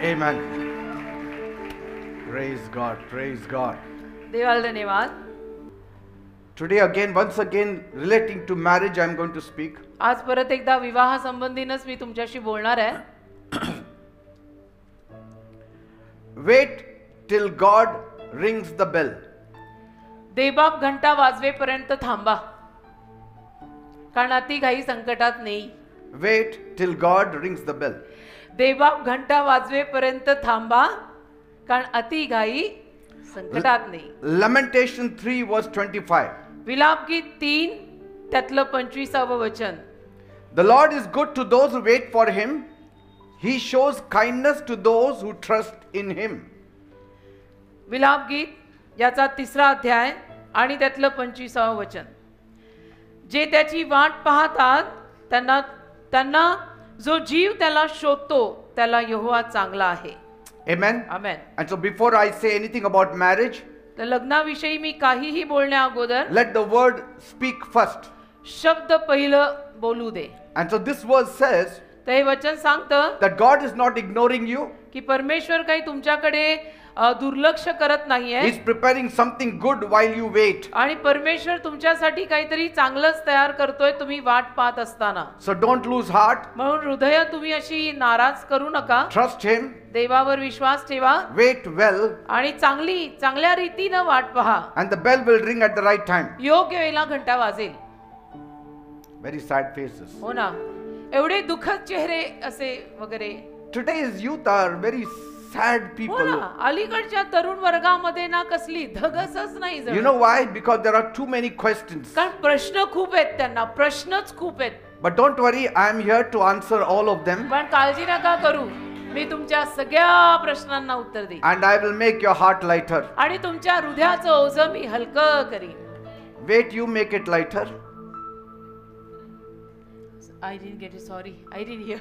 Amen. Praise God. Praise God. देवाला धन्यवाद. Today again, once again, relating to marriage, I am going to speak. आज परत एकदा विवाह संबंधीनच मी तुमच्याशी बोलणार आहे. Wait till God rings the bell. देवबाप घंटा वाजवेपर्यंत थांबा, कारण अति घाई संकटात नाही. Wait till God rings the bell. देवबाप घंटा वाजवेपर्यंत थांबा, कारण अति घाई संकटात नाही. Lamentation 3 verse 25. विलाप गीत 3 त्यातलं 25वे वचन. The Lord is good to those who wait for Him. He shows kindness to those who trust in Him. विलाप गीत याचा 3रा अध्याय आणि त्यातलं 25वे वचन. जे त्याची वाट पाहतात त्यांना जो जीव त्याला शोधतो त्याला यहोवा चांगला आहे. Amen. Amen. And so before I say anything about marriage, तर लग्नाविषयी मी काहीही बोलण्या अगोदर let the word speak first. शब्द पहिलं बोलू दे. And so this verse says तर हे वचन सांगतं that God is not ignoring you. की परमेश्वर काही तुमच्याकडे दुर्लक्ष करत नाहीये. He's preparing something good while you wait. आणि परमेश्वर तुमच्यासाठी काहीतरी चांगलंच तयार करतोय तुम्ही वाट पाहत असताना. So don't lose heart. म्हणून हृदय तुम्ही अशी नाराज करू नका. Trust Him. देवावर विश्वास ठेवा. Wait well. आणि चांगल्या रीतीनं वाट पहा. And the bell will ring at the right time. योग्य वेळेला घंटा वाजेल. Very sad faces. हो ना, एवढे दुःखद चेहरे असे वगैरे. Today's youth are very sad हो people. ना, अलीकडच्या तरुण वर्गामध्ये ना कसली धगसच नाही. You know why? Because there are too many questions. कारण प्रश्न खूप आहेत त्यांना, प्रश्नच खूप आहेत. But don't worry, I am here to answer all of them. पण काळजी नका करू, मी तुमच्या सगळ्या प्रश्नांना उत्तर देईन. And I will make your heart lighter. आणि तुमच्या हृदयाचं ओझं मी हलकं करीन. Wait, you make it lighter. I didn't get it, sorry, I didn't hear.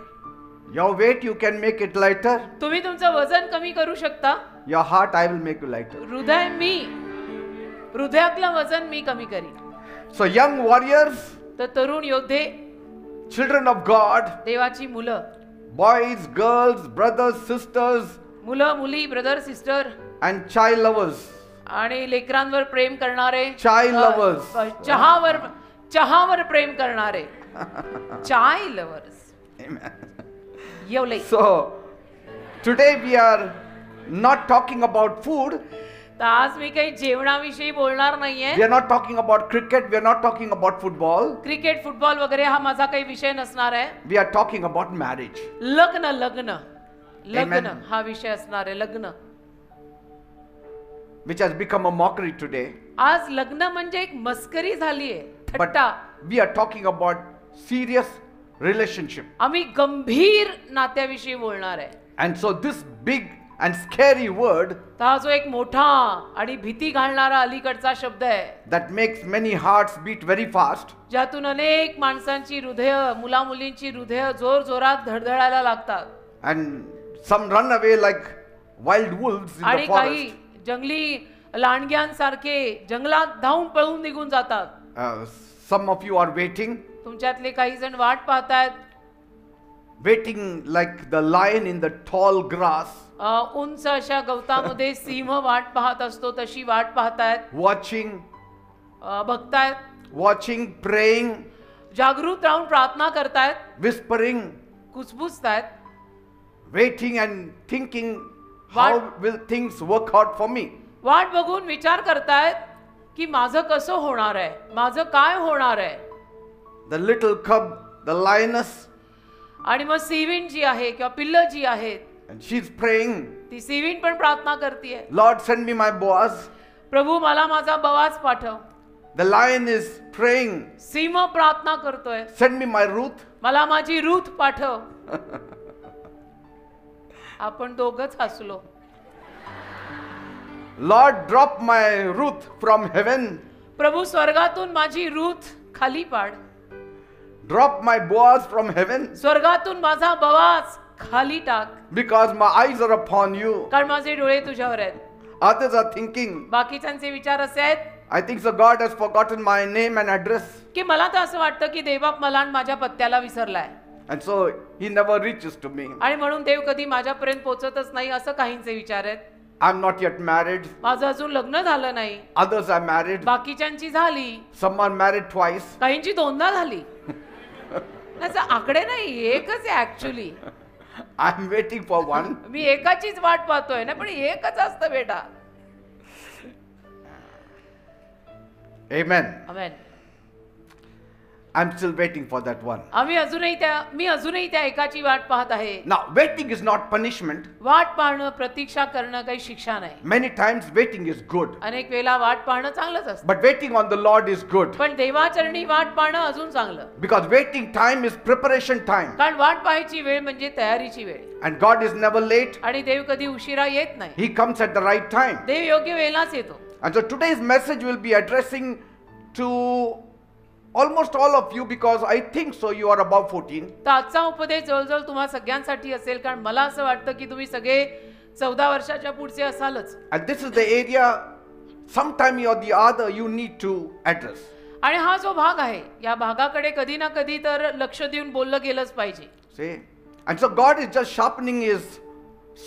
Your weight, you can make it lighter. तुम्ही तुमचं वजन कमी करू शकता. Your heart, I will make you lighter. हृदयातलं वजन मी कमी करीन. So young warriors, तर तरुण योद्धे, children of God, देवाची मुलं, boys, girls, brothers, sisters, मुलं मुली, brother sister, and child lovers. आणि लेकरांवर प्रेम करणारे, Child lovers. चहावर प्रेम करणारे, चाइल्ड लवर्स. Amen. येवले. So today we are not talking about food. तर आज मी काही जेवणाविषयी बोलणार नाहीये. We are not talking about cricket. We are not talking about football. Cricket football वगैरे हा माझा काही विषय नसणार आहे. We are talking about marriage. लग्न Amen. हा विषय असणार आहे. लग्न, which has become a mockery today. आज लग्न म्हणजे एक मस्करी झाली आहे, थट्टा. But we are talking about serious relationship. आम्ही गंभीर नात्याविषयी बोलणार आहे. And so this big and scary word तर हा जो एक मोठा आणि भीती घालणारा अलीकडचा शब्द आहे, that makes many hearts beat very fast. ज्यातून अनेक माणसांची हृदय, मुला मुलींची हृदय जोर जोरात धडधडायला लागतात. And some run away like wild wolves in आणि the काही forest. जंगली लांडग्यांसारखे जंगलात धावून पळून निघून जातात. Some of you are waiting. तुमच्यातले काही जण वाट पाहतायत. Waiting like the lion in the tall grass. उंच अशा गवतामध्ये सिंह वाट पाहत असतो तशी वाट पाहतायत. Watching, बघतायत, praying, जागृत राहून प्रार्थना करतायत, whispering, कुजबुजतायत, waiting and thinking, how will things work out for me? वाट बघून विचार करतायत की माझं कसं होणार आहे, माझं काय होणार आहे. The little cub, the lioness, आणि मग सिवीण जी आहे किंवा पिल्ल जी आहेत, and she's praying, ती सिवीण पण प्रार्थना करतेय, Lord, send me my Boaz. प्रभू मला माझा बवाज पाठव. The lion is praying, सिंह प्रार्थना करतोय, send me my Ruth. मला माझी रूथ पाठव. आपण दोघच हसलो. Lord, drop my Ruth from heaven. प्रभू स्वर्गातून माझी रूथ खाली पाड. Drop my Boaz from heaven. स्वर्गातून माझा बवाज खाली टाक. Because my eyes are upon you. कारण माझे डोळे तुझ्यावर आहेत. Others are thinking, बाकीच्यांचे विचार असे आहेत, I think so God has forgotten my name and address. की मला तर असं वाटतं की देवबाप मला आणि माझ्या पत्त्याला विसरलाय. And so he never reaches to me. आणि म्हणून देव कधी माझ्यापर्यंत पोहोचतच नाही असं काहींचे विचार आहेत. I'm not yet married. माझं अजून लग्न झालं नाही. Others are married. बाकीच्यांची झाली. Some are married twice. काहींची दोनदा झाली. असं आकडे नाही, एकच आहे actually. I'm waiting for one. मी एकाचीच वाट पाहतोय ना, पण एकच असतं बेटा. Amen. Amen. I'm still waiting for that one. मी अजूनही त्या एकाची वाट पाहत आहे. Now, waiting is not punishment. वाट पाहणं, प्रतीक्षा करणं काही शिक्षा नाही. Many times waiting is good. अनेक वेळा वाट पाहणं चांगलंच असतं. But waiting on the Lord is good. पण देवाचरणी वाट पाहणं अजून चांगलं. Because waiting time is preparation time. कारण वाट पाहायची वेळ म्हणजे तयारीची वेळ. And God is never late. आणि देव कधी उशिरा येत नाही. He comes at the right time. देव योग्य वेळेलाच येतो. And so today's message will be addressing to almost all of you, because I think so you are above 14. तर आजचा उपदेश जवळजवळ तुम्हा सगळ्यांसाठी असेल, कारण मला असं वाटतं की तुम्ही सगळे 14 वर्षाच्या पुढचे असालच. And this is the area sometime or the other you need to address. आणि हा जो भाग आहे, या भागाकडे कधी ना कधी तर लक्ष देऊन बोललं गेलंच पाहिजे. See? And so God is just sharpening his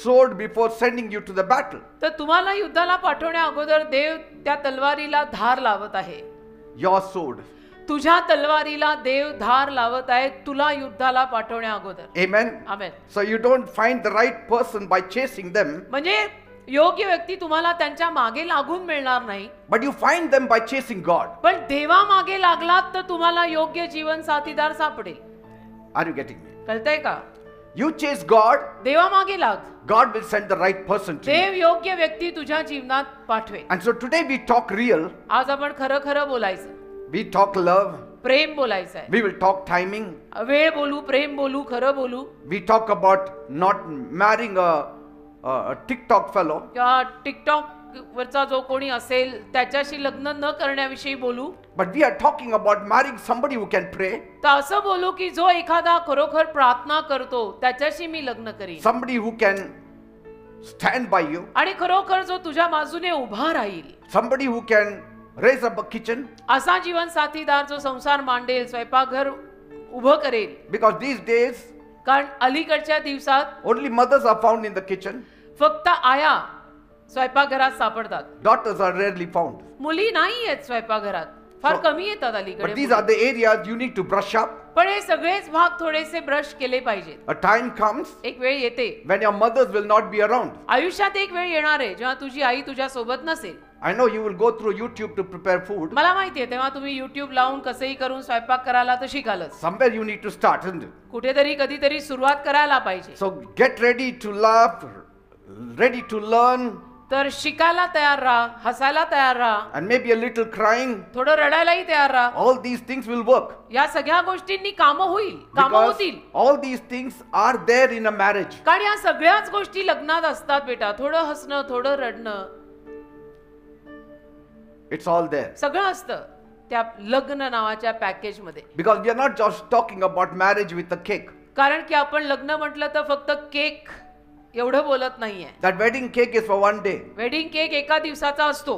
sword before sending you to the battle. तर तुम्हाला युद्धाला पाठवण्या अगोदर देव त्या तलवारीला धार लावत आहे. Your sword. तुझ्या तलवारीला देव धार लावत आहे तुला युद्धाला पाठवण्या अगोदर. Amen. Amen. So you don't find the right person by chasing them, म्हणजे योग्य व्यक्ती तुम्हाला त्यांच्या मागे लागून मिळणार नाही, but you find them by chasing God. पण देवा मागे लागलात तर तुम्हाला योग्य जीवन साथीदार सापडेल. Are you getting me? कळतंय का? You chase God, देवा मागे लाग, God will send the right person to you. देव योग्य व्यक्ती तुझ्या जीवनात पाठवेल. And so today we talk real, आज आपण खरं खरं बोलायचं, we talk love, प्रेम बोलायचं आहे. we will talk timing, वेळ बोलू, प्रेम बोलू, खरं बोलू. we talk about not marrying a TikTok fellow, किंवा टिकटॉक वरचा जो कोणी असेल त्याच्याशी लग्न न करण्याविषयी बोलू. but we are talking about marrying somebody who can pray, तर असं बोलू की जो एखादा खरोखर प्रार्थना करतो त्याच्याशी मी लग्न करीन. somebody who can stand by you, आणि खरोखर जो तुझ्या बाजूने उभा राहील. somebody who can raise up a kitchen, असा जीवन साथीदार जो संसार मांडेल, स्वयंपाकघर उभं करेल. because these days कारण अलीकडच्या दिवसात only mothers are found in the kitchen, फक्त आया स्वयंपाकघरात सापडतात. daughters are rarely found. मुली नाही आहेत स्वयंपाकघरात, फार So- कमी येतात But अलीकडे. these are the areas you need to brush up. पण हे सगळेच भाग थोडेसे ब्रश केले पाहिजेत. A time comes एक वेळ येते, when your mothers will not be around. आयुष्यात एक वेळ येणार आहे जेव्हा तुझी आई तुझ्या सोबत नसेल. I know you will go through YouTube to prepare food. मला माहितीये तेव्हा तुम्ही युट्यूब लावून कसंही करून स्वयंपाक करायला तर शिकालच. Somewhere you need to start, isn't it? कुठेतरी कधीतरी सुरुवात करायला पाहिजे. So get ready to laugh, ready to learn, तर शिकायला तयार राहा, हसायला तयार राहा, and maybe a little crying. थोडं रडायलाही तयार राहा. All these things will work. या सगळ्या गोष्टींनी कामं होईल, कामं Because होतील. all these things are there in a marriage. कारण या सगळ्याच गोष्टी लग्नात असतात बेटा. थोडं हसणं, थोडं रडणं, It's all there. सगळं असतं त्या लग्न नावाच्या पॅकेज मध्ये. Because we are not just talking about marriage with a cake. कारण की आपण लग्न म्हटलं तर फक्त केक एवढं बोलत नाहीये. That wedding cake is for one day, wedding cake एका दिवसाचा असतो,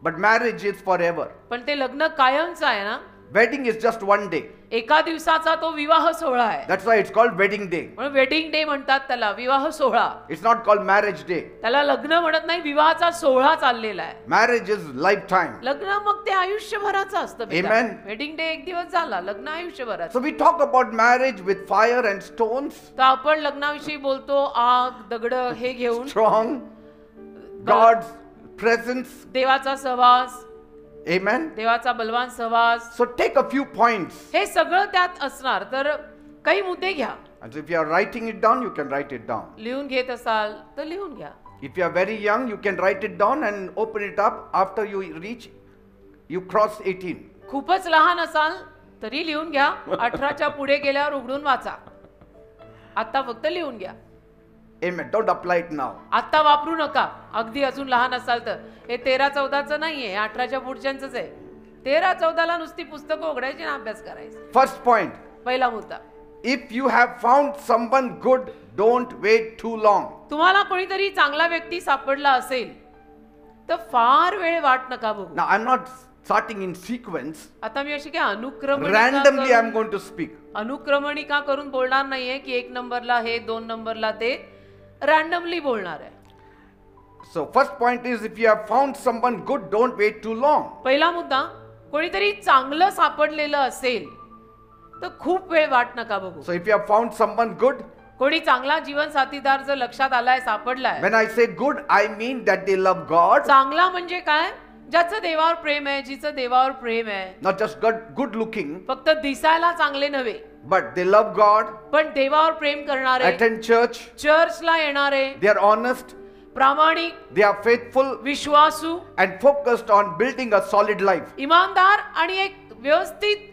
but marriage is forever. पण ते लग्न कायमचं आहे ना. Wedding is just one day. एका दिवसाचा तो विवाह सोहळा आहे. That's why it's called wedding day. म्हणून वेडिंग डे म्हणतात त्याला, विवाह सोहळा. It's not called marriage day. त्याला लग्न म्हणत नाही, विवाहाचा सोहळा चाललेला आहे. Marriage is lifetime. लग्न मग ते आयुष्यभराचं असतं बेटा. Amen. वेडिंग डे एक दिवस झाला, लग्न आयुष्यभराचं. So we talk about marriage with fire and stones, तर आपण लग्नाविषयी बोलतो आग, दगड हे घेऊन, strong, God's presence. देवाचा सहवास, Amen. देवाचा बलवान सहवास, So take a few points. हे सगळं त्यात असणार. तर काही मुद्दे घ्या. And so if you are writing it down, you can write it down. लिहून घेत असाल तर लिहून घ्या. If you are very young, you can write it down and open it up after you cross 18. खूपच लहान असाल तरी लिहून घ्या. 18च्या पुढे गेल्यावर उघडून वाचा. आता फक्त लिहून घ्या. Amen. Don't apply it now. आता वापरू नका. अगदी अजून लहान असाल तर. हे 13-14चं नाहीये, 18च्या पुढच्यांचंच आहे. 13-14ला नुसती पुस्तकं उघडायची आणि अभ्यास करायचा. First point. पहिला मुद्दा, If you have found someone good, don't wait too long. तुम्हाला कोणीतरी चांगला व्यक्ती सापडला असेल तर फार वेळ वाट नका बघू. Now I'm not starting in sequence, आता मी अशी काय randomly I'm going to speak. अनुक्रमणिका करून बोलणार नाहीये की 1 नंबरला हे 2 नंबरला ते, रॅन्डमली बोलणार आहे. So first point is, if you have found someone good, don't wait too long. पहिला मुद्दा, कोणीतरी चांगलं सापडलेलं असेल तर खूप वेळ वाट नका बघू. So if you have found someone good, कोणी चांगला जीवन साथीदार जर लक्षात आलाय, सापडलाय. when I say good, I mean that they love God. चांगला म्हणजे काय? ज्याचं देवावर प्रेम आहे, जिचं देवावर प्रेम आहे. Not just good looking, फक्त दिसायला चांगले नव्हे, but they love God, पण देवावर प्रेम करणारे, attend church, चर्चला येणारे, they are honest, प्रामाणिक, they are faithful, विश्वासू and focused on building a solid life. इमानदार आणि एक व्यवस्थित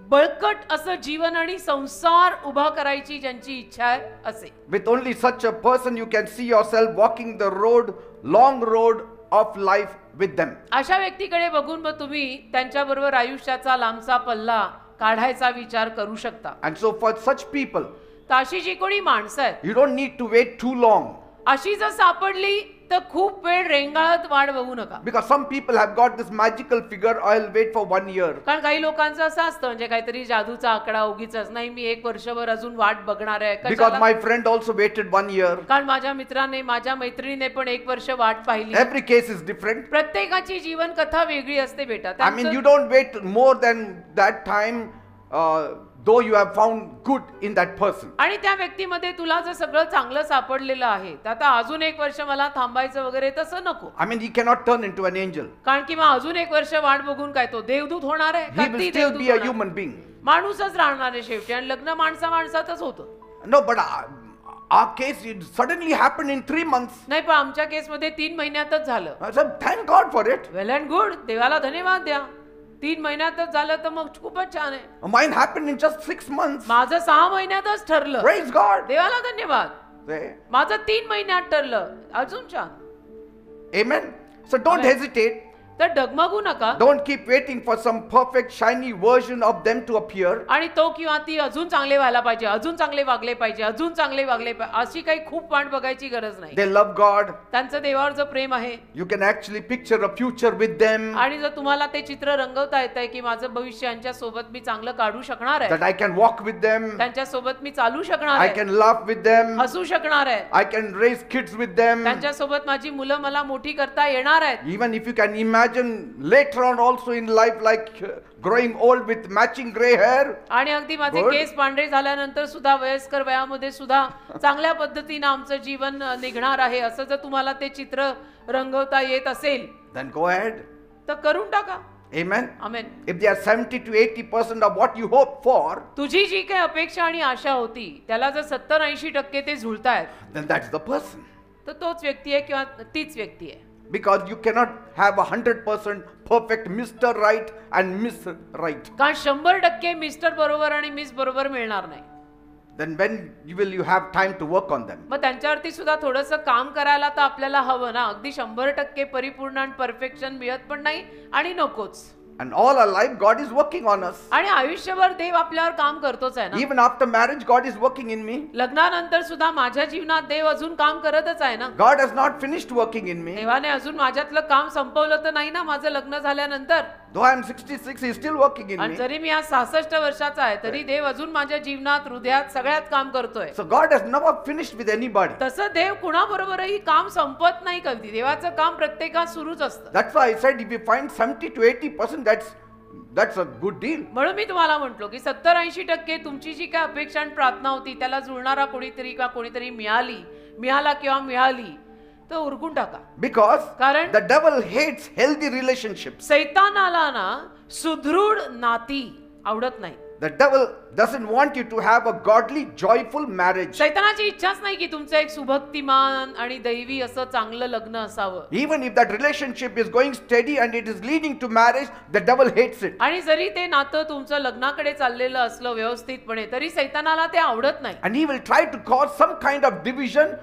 बळकट असं जीवन आणि संसार उभा करायची ज्यांची इच्छा आहे असे. With only such a person you can see yourself walking the road, long road of life with them. अशा व्यक्तीकडे बघून मग तुम्ही त्यांच्याबरोबर आयुष्याचा लांबचा पल्ला काढायचा विचार करू शकता. And so for such people, तर अशी जी कोणी माणसं आहेत, you don't need to wait too long. अशी जर सापडली तर खूप वेळ रेंगाळत वाट बघू नका. Because some people have got this magical figure, I'll wait for 1 year. कारण काही लोकांचं असं असतं, म्हणजे काहीतरी जादूचा आकडा उगीचच नाही, मी 1 वर्षभर अजून वाट बघणार आहे. Because my friend also waited 1 year. कारण माझ्या मित्राने, माझ्या मैत्रिणीने पण 1 वर्ष वाट पाहिली. Every case is different. प्रत्येकाची जीवन कथा वेगळी असते बेटा. I mean, you don't wait more than that time, though you have found good in that person. आणि त्या व्यक्तीमध्ये तुला जर सगळं चांगलं सापडलेलं आहे, तर आता अजून 1 वर्ष मला थांबायचं वगैरे तसं नको. I mean, he cannot turn into an angel. कारण की मग अजून 1 वर्ष वाट बघून काय तो देवदूत होणार आहे? He will still be a human being. माणूसच राहणार आहे शेवटी, आणि लग्न माणसातच होतं. No, but our case, it suddenly happened in 3 months. नाही, पण आमच्या केसमध्ये 3 महिन्यातच झालं. I said, thank God for it. Well and good, देवाला धन्यवाद द्या. 3 महिन्यातच झालं तर मग खूपच छान आहे. Mine happened in just 6 months. माझं 6 महिन्यातच ठरलं. Praise God. देवाला धन्यवाद. Say, माझं 3 महिन्यात ठरलं, अजून छान. Amen. So don't Amen. hesitate. तर डगमगू नका. Don't keep waiting for some perfect shiny version of them to appear. आणि तो किंवा ती अजून चांगले व्हायला पाहिजे, अजून चांगले वागले पाहिजे, अजून चांगले वागले पाहिजे, अशी काही खूप वाट बघायची गरज नाही. They love God. त्यांचं देवावर जो प्रेम आहे, You can actually picture a future with them. आणि जर तुम्हाला ते चित्र रंगवता येत आहे की माझं भविष्य यांच्या सोबत मी चांगलं काढू शकणार आहे, That I can walk with them. त्यांच्या सोबत मी चालू शकणार I आहे, can laugh with them. हसू शकणार आहे, I can raise kids with them. त्यांच्या सोबत माझी मुलं मला मोठी करता येणार आहेत. Even if you can imagine later on also in life, like growing old with matching gray hair. आणि अगदी माझे Good. केस पांढरे झाल्यानंतर सुद्धा वयस्कर वयामध्ये सुद्धा चांगल्या पद्धतीने आमचं जीवन निघणार आहे, असं जर तुम्हाला ते चित्र रंगवता येत असेल Then go ahead. तर करून टाका. Amen. Amen. If they are 70 to 80% of what you hope for, तुझी जी काही अपेक्षा आणि आशा होती त्याला जर 70-80% ते झुलतायत, then that's the person. तर तोच व्यक्ती आहे किंवा तीच व्यक्ती आहे. Because you cannot have 100% perfect Mr. Right and Miss Right. कारण 100% मिस्टर बरोबर आणि मिस बरोबर मिळणार नाही. Then when will you have time to work on them? मग त्यांच्यावरती सुद्धा थोडंसं काम करायला तर आपल्याला हवं ना. अगदी 100% परिपूर्ण आणि परफेक्शन मिळत पण नाही आणि नकोच. And all our life God is working on us. आणि आयुष्यभर देव आपल्यावर काम करतोच आहे ना. Even after marriage God is working in me. लग्नानंतर सुद्धा माझ्या जीवनात देव अजून काम करतच आहे ना. God has not finished working in me. देवाने अजून माझ्यातलं काम संपवलं तर नाही ना माझं लग्न झाल्यानंतर. Though I am 66, He is still working in आणि me. जरी मी आज 66 वर्षाचा आहे तरी देव अजून माझ्या जीवनात, हृदयात, सगळ्यात काम करतोय. So God has never finished with anybody. तसं देव कुणाबरोबरही काम संपत नाही कधी. देवाचं काम प्रत्येकात सुरूच असतं. That's why I said if you find 70 to 80%, that's a good deal. म्हणून मी तुम्हाला म्हटलो की 70-80% तुमची जी काय अपेक्षा आणि प्रार्थना होती त्याला जुळणारा कोणीतरी किंवा कोणीतरी मिळाला किंवा मिळाली तर उरकून टाका. Because कारण the devil hates healthy relationships. सैतानाला ना सुदृढ नाती आवडत नाही. The devil doesn't want you to have a godly, joyful marriage. सैतानाची इच्छाच नाही की तुमचं एक सुभक्तिमान आणि दैवी असं चांगलं लग्न असावं. Even if that relationship is going steady and it is leading to marriage, the devil hates it. आणि जरी ते नातं तुमचं लग्नाकडे चाललेलं असलं व्यवस्थितपणे तरी सैतानाला ते आवडत नाही. And he will try to cause some kind of division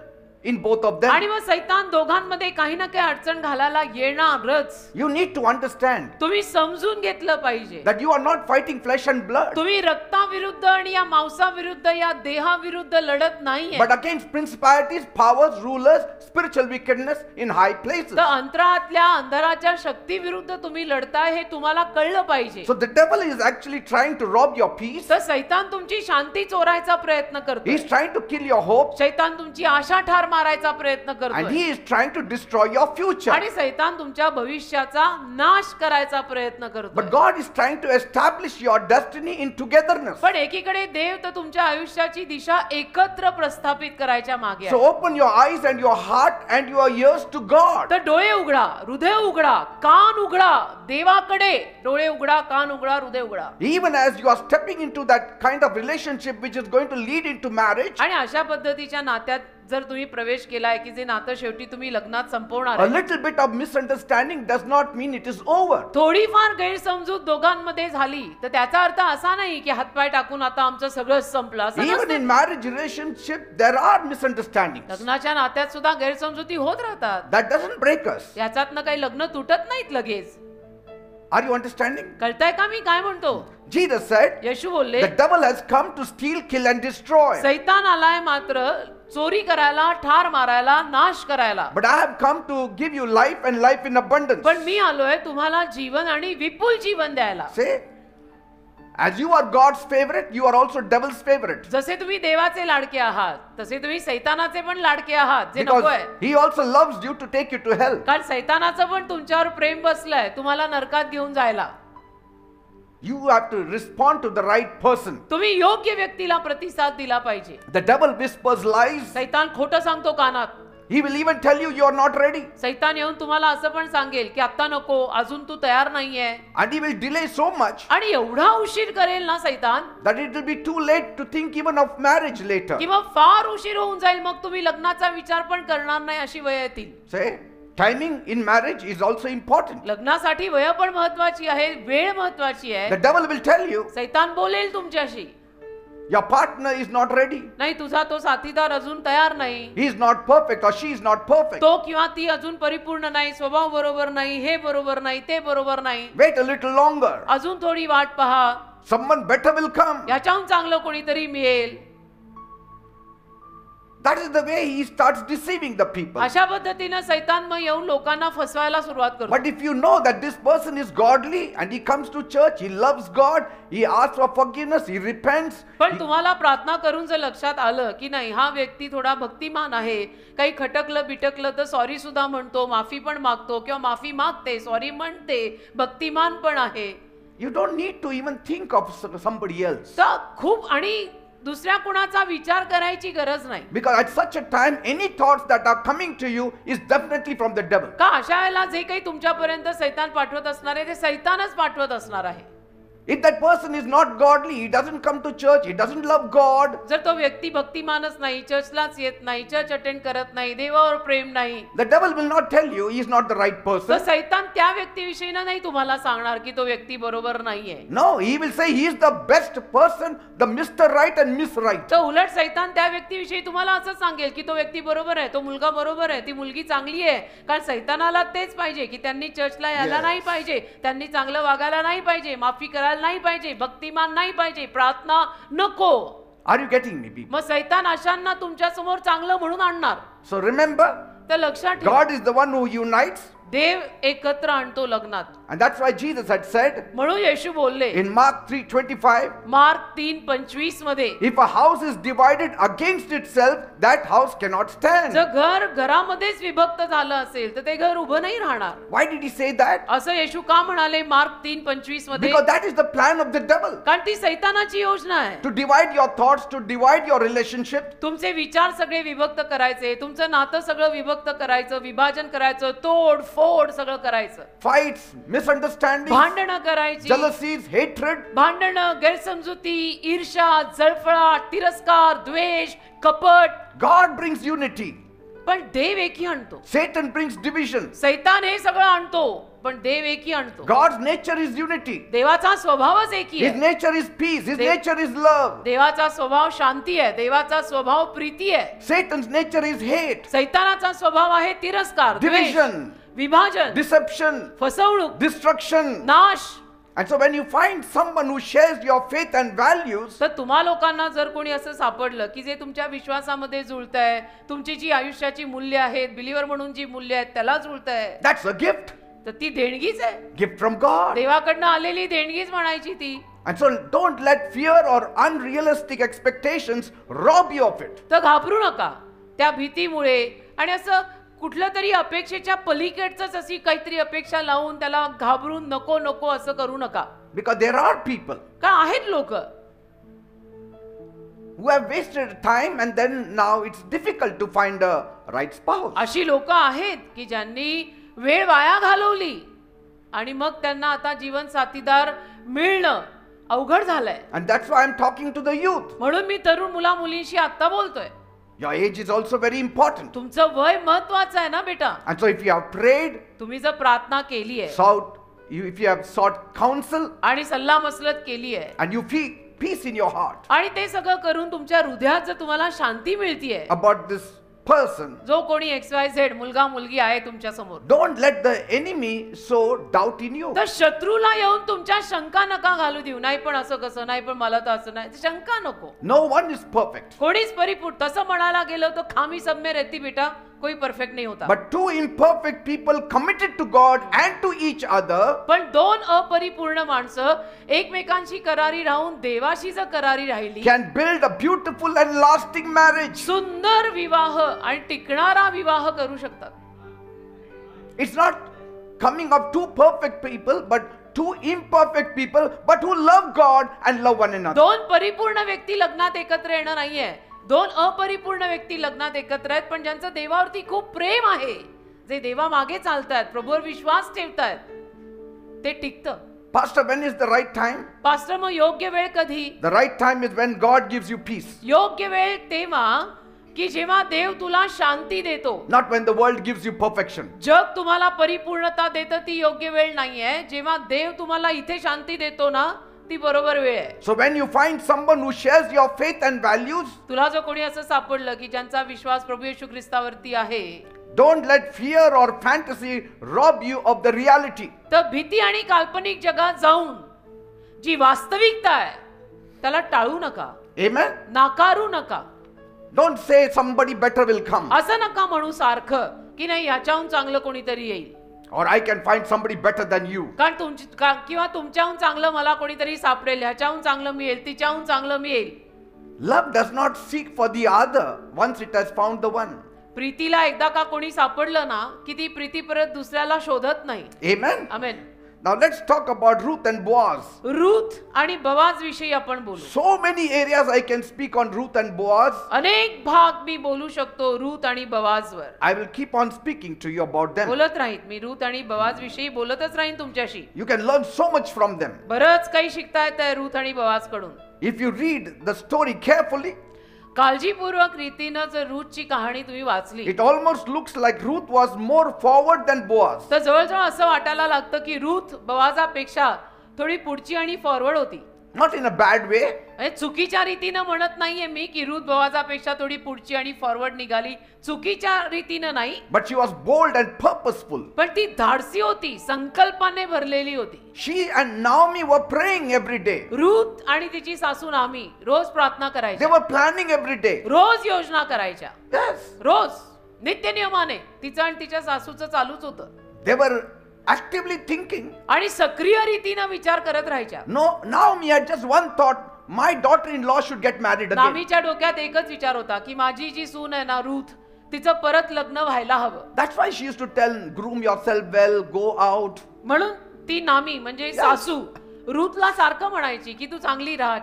in both of them. आणि मग सैतान दोघांमध्ये काही ना काही अडचण घालायला येणारच. You need to understand तुम्ही समजून घेतलं पाहिजे that you are not fighting flesh and blood, तुम्ही रक्ताविरुद्ध आणि या मांसाविरुद्ध या देहाविरुद्ध लढत नाहीये. but against principalities, powers, rulers, spiritual wickedness in high places. तर अंतरातल्या अंधाराच्या शक्ती विरुद्ध तुम्ही लढताय हे तुम्हाला कळलं पाहिजे. So the devil is actually trying to rob your peace. तर सैतान तुमची शांती चोरायचा प्रयत्न करतो. He is trying to kill your hope, सैतान तुमची आशा ठार मारायचा प्रयत्न and करतो. he is trying to destroy your future. आणि सैतान तुमच्या भविष्याचा नाश करायचा प्रयत्न करतो. But God is trying to establish your destiny in togetherness. पण एकीकडे देव तर तुमच्या आयुष्याची दिशा एकत्र प्रस्थापित करायच्या मागे So आहे. open your eyes and your heart and your ears to God. तर डोळे उघडा, हृदय उघडा, कान उघडा, देवाकडे डोळे उघडा, कान उघडा, हृदय उघडा. Even as you are stepping into that kind of relationship which is going to lead into marriage, आणि अशा पद्धतीच्या नात्यात जर तुम्ही प्रवेश केलाय की जे नातं शेवटी तुम्ही लग्नात संपवणार a आहे. little bit of misunderstanding does not mean it is over. थोडीफार गैरसमजूत दोघांमध्ये झाली तर त्याचा अर्थ असा नाही की हातपाय टाकून आता आमचं सगळंच संपलं असं Even नसतं. in marriage relationship, there are misunderstandings. लग्नाच्या नात्यात सुद्धा गैरसमजुती होत राहतात. That doesn't break us. याच्यातनं काही लग्न तुटत नाहीत लगेच. Are you understanding? कळतंय का मी काय म्हणतो? Jesus said, येशू बोलले the devil has come to steal, kill and destroy. सैतान आलाय मात्र चोरी करायला, ठार मारायला, नाश करायला. But I have come to give you life and life in abundance. पण मी आलोय तुम्हाला जीवन आणि विपुल जीवन द्यायला. Say, as you are God's favorite, you are also devil's favorite. जसे तुम्ही देवाचे लाडके आहात तसे तुम्ही सैतानाचे पण लाडके आहात जे Because नकोय. he also loves you to take you to hell. कारण सैतानाचं पण तुमच्यावर प्रेम बसलंय तुम्हाला नरकात घेऊन जायला. You have to respond to the right person. तुम्ही योग्य व्यक्तीला प्रतिसाद दिला पाहिजे. The devil whispers lies. सैतान खोटं सांगतो कानात. He will even tell you are not ready. सैतान येऊन तुम्हाला असं पण सांगेल की आता नको, अजून तू तयार नाहीये. And he will delay so much आणि एवढा उशीर करेल ना सैतान that it will be too late to think even of marriage later. की मग फार उशीर होऊन जाईल, मग तुम्ही लग्नाचा विचार पण करणार नाही अशी वेळ येतील. Say, timing in marriage is also important. लग्नासाठी वेळ पण महत्वाची आहे, वेळ महत्वाची The आहे. devil will tell you सैतान बोलेल तुमच्याशी your partner is not ready. नाही, तुझा तो साथीदार अजून तयार नाही, He is not perfect or she is not perfect. तो किंवा ती अजून परिपूर्ण नाही, स्वभाव बरोबर नाही, हे बरोबर नाही, ते बरोबर नाही, Wait a little longer. अजून थोडी वाट पहा, Someone better will come. याच्याहून चांगलं कोणीतरी मिळेल. That is the way he starts deceiving the people. अशा पद्धतीने सैतान मग येऊन लोकांना फसवायला सुरुवात करतो. But if you know that this person is godly and he comes to church, he loves God, he asks for forgiveness, he repents. पण तुम्हाला प्रार्थना करून जर लक्षात आलं की नाही हा व्यक्ती थोडा भक्तिमान आहे, काही खटकलं बिटकलं तर सॉरी सुद्धा म्हणतो, माफी पण मागतो किंवा माफी मागते, सॉरी म्हणते, भक्तिमान पण आहे, You don't need to even think of somebody else. तर खूप आणि दुसऱ्या कुणाचा विचार करायची गरज नाही. Because at such a time, any thoughts that are coming to you is definitely from the devil. का अशा वेळेला जे काही तुमच्यापर्यंत सैतान पाठवत असणार आहे ते सैतानच पाठवत असणार आहे. If that person is not godly, he doesn't come to church, he doesn't love God, जर तो व्यक्ती भक्तिमानच नाही, चर्चलाच येत नाही, चर्च अटेंड करत नाही, देवावर प्रेम नाही, the devil will not tell you he is not the right तर person. सैतान त्या व्यक्तीविषयी नाही तुम्हाला सांगणार की तो व्यक्ती बरोबर नाहीये. No, he will say he is the best person, the Mr. Right and Miss Right. तर उलट सैतान त्या व्यक्तीविषयी तुम्हाला असं सांगेल की तो व्यक्ती बरोबर आहे, तो मुलगा बरोबर आहे, ती मुलगी चांगली आहे. कारण सैतानाला तेच पाहिजे की त्यांनी चर्चला यायला Yes. नाही पाहिजे, त्यांनी चांगलं वागायला नाही पाहिजे, माफी करायला नाही पाहिजे, भक्तिमान नाही पाहिजे, प्रार्थना नको. Are you getting me, people? मग सैतान अशांना तुमच्या समोर चांगलं म्हणून आणणार. So remember, तर लक्षात ठेवा, God is the one who unites. देव एकत्र आणतो लग्नात. And that's why Jesus had said म्हणून येशू बोलले in Mark 3:25, मार्क 3:25 मध्ये, if a house is divided against itself, that house cannot stand. जर घर घरामध्येच विभक्त झालं असेल तर ते घर उभं नाही राहणार. Why did he say that? असं येशू का म्हणाले मार्क 3:25 मध्ये? Because that is the plan of the devil. कारण ती सैतानाची योजना आहे. To divide your thoughts, to divide your relationship. तुमचे विचार सगळे विभक्त करायचे, तुमचं नातं सगळं विभक्त करायचं, विभाजन करायचं, तोड फोड सगळं करायचं, Fights, misunderstandings, भांडणं करायची, jealousies, hatred. भांडणं, गैरसमजुती, ईर्ष्या, जळफळाट, तिरस्कार, द्वेष, कपट. God brings unity. पण देव एकी आणतो. Satan brings division. सैतान हे सगळं आणतो, पण देव एकी आणतो. God's nature is unity. देवाचा स्वभावच एकी His आहे. nature is peace. His Dev- nature is love. देवाचा स्वभाव शांती आहे. देवाचा स्वभाव प्रीती आहे. Satan's nature is hate, सैतानाचा स्वभाव आहे तिरस्कार, द्वेष, division, विभाजन, deception, फसवणूक, destruction. नाश. And so when you find someone who shares your faith and values, तर तुम्हा लोकांना जर कोणी असं सापडलं की जे तुमच्या विश्वासामध्ये जुळतंय, तुमची जी आयुष्याची मूल्य आहेत, बिलीवर म्हणून जी मूल्य आहेत त्याला जुळतंय, that's a gift. तर ती देणगीच आहे. Gift from God. देवाकडनं आलेली देणगीच म्हणायची ती. And so don't let fear or unrealistic expectations rob you of it. तर घाबरू नका त्या भीतीमुळे आणि असं कुठल्या तरी अपेक्षेच्या पलीकडचंच अशी काहीतरी अपेक्षा लावून त्याला घाबरून नको नको असं करू नका. Because there are people का आहेत लोक who have wasted time and then now it's difficult to find a right spouse. अशी लोक आहेत की ज्यांनी वेळ वाया घालवली आणि मग त्यांना आता जीवन साथीदार मिळणं अवघड झालंय. And that's why I'm talking to the youth. म्हणून मी तरुण मुला मुलींशी आता बोलतोय. Your age is also very important. तुमचं वय महत्वाचं आहे ना बेटा. And so if you have prayed, तुम्ही जर प्रार्थना केली आहे if you have sought counsel आणि सल्ला मसलत केली आहे and you feel peace in your heart आणि ते सगळं करून तुमच्या हृदयात जर तुम्हाला शांती मिळतीये, about this person, जो कोणी XYZ मुलगा मुलगी आहे तुमच्या समोर, don't let the enemy sow doubt in you. तर शत्रूला येऊन तुमच्या शंका नका घालू देऊ. नाही पण असं कसं, नाही पण मला तर असं नाही, शंका नको. No one is perfect. कोणीच परिपूर्ण तसं म्हणायला गेलं तर खामी सब में रहती बेटा, कोई परफेक्ट नाही होता. But two imperfect people committed to God and to each other पण दोन अपरिपूर्ण माणसं एकमेकांशी करारी राहून देवाशी जर करारी राहिली, can build a beautiful and lasting marriage. सुंदर विवाह आणि टिकणारा विवाह करू शकतात. It's not coming of two perfect people, but two imperfect people, but who love God and love one another. दोन परिपूर्ण व्यक्ती लग्नात एकत्र येणं नाहीये. दोन अपरिपूर्ण व्यक्ती लग्नात एकत्र आहेत पण ज्यांचं देवावरती खूप प्रेम आहे, जे देवा मागे चालतात, प्रभूवर विश्वास ठेवतात, ते टिकतं. Pastor, when is the right time? Pastor, मग योग्य वेळ कधी? The right time is when God gives you peace, योग्य वेळ तेव्हा की जेव्हा देव तुला शांती देतो. not when the world gives you perfection. जग तुम्हाला परिपूर्णता देतं ती योग्य वेळ नाहीये. जेव्हा देव तुम्हाला इथे शांती देतो ना, ती बरोबर वेळ आहे. So when you find someone who shares your faith and values, तुला जो कोणी असं सापडलं की ज्यांचा विश्वास प्रभू येशू ख्रिस्तावरती आहे, don't let fear or fantasy rob you of the reality. तर भीती आणि काल्पनिक जगात जाऊन जी वास्तविकता आहे त्याला टाळू नका, Amen? नाकारू नका. Don't say somebody better will come, असं नका म्हणू सारखं की नाही ह्याच्याहून चांगलं कोणीतरी येईल, or I can find somebody better than you. कारण किंवा तुमच्याहून चांगलं मला कोणीतरी सापडेल, ह्याच्याहून चांगलं मिळेल, तिच्याहून चांगलं मिळेल. Love does not seek for the other once it has found the one. प्रीतीला एकदा का कोणी सापडलं ना की ती प्रीती परत दुसऱ्याला शोधत नाही. Amen? Amen. Now let's talk about Ruth and Boaz. Ruth आणि बोआज विषयी आपण बोलू. So many areas I can speak on Ruth and Boaz. अनेक भाग मी बोलू शकतो रूथ आणि बोआजवर. I will keep on speaking to you about them. बोलत राहीन मी रूथ आणि बोआज विषयी बोलतच राहीन तुमच्याशी. You can learn so much from them. बरंच काही शिकता येतंय रूथ आणि बोआज कडून. If you read the story carefully, काळजीपूर्वक रीतीनं जर रूथची कहाणी तुम्ही वाचली it almost looks like Ruth was more forward than Boaz. तर जवळजवळ असं वाटायला लागतं की रूथ बोआजापेक्षा थोडी पुढची आणि फॉरवर्ड होती. Not in a bad way, म्हणजे चुकीच्या रीतीनं म्हणत नाहीये मी की रूथ बोआजापेक्षा थोडी पुढची आणि फॉरवर्ड निघाली, चुकीच्या रीतीनं नाही, but she was bold and purposeful. पण ती धाडसी होती, संकल्पाने भरलेली होती. She and Naomi were praying every day. Ruth आणि तिची सासू नामी रोज प्रार्थना They करायच्या, were planning every day. रोज योजना करायच्या, Yes. रोज नित्य नियमाने. तिचं आणि तिच्या सासूचं चालूच होतं. They were actively thinking. आणि सक्रिय रीतीनं विचार करत राहायच्या. No, Naomi had just one thought. My daughter-in-law should get married again. नामीच्या डोक्यात एकच विचार होता की माझी जी सून आहे ना रूथ, तिचं परत लग्न व्हायला हवं. That's why she used to tell, groom yourself well, go out. म्हणून ती नामी म्हणजे सासू रूथला सारखं म्हणायची की तू चांगली राहा,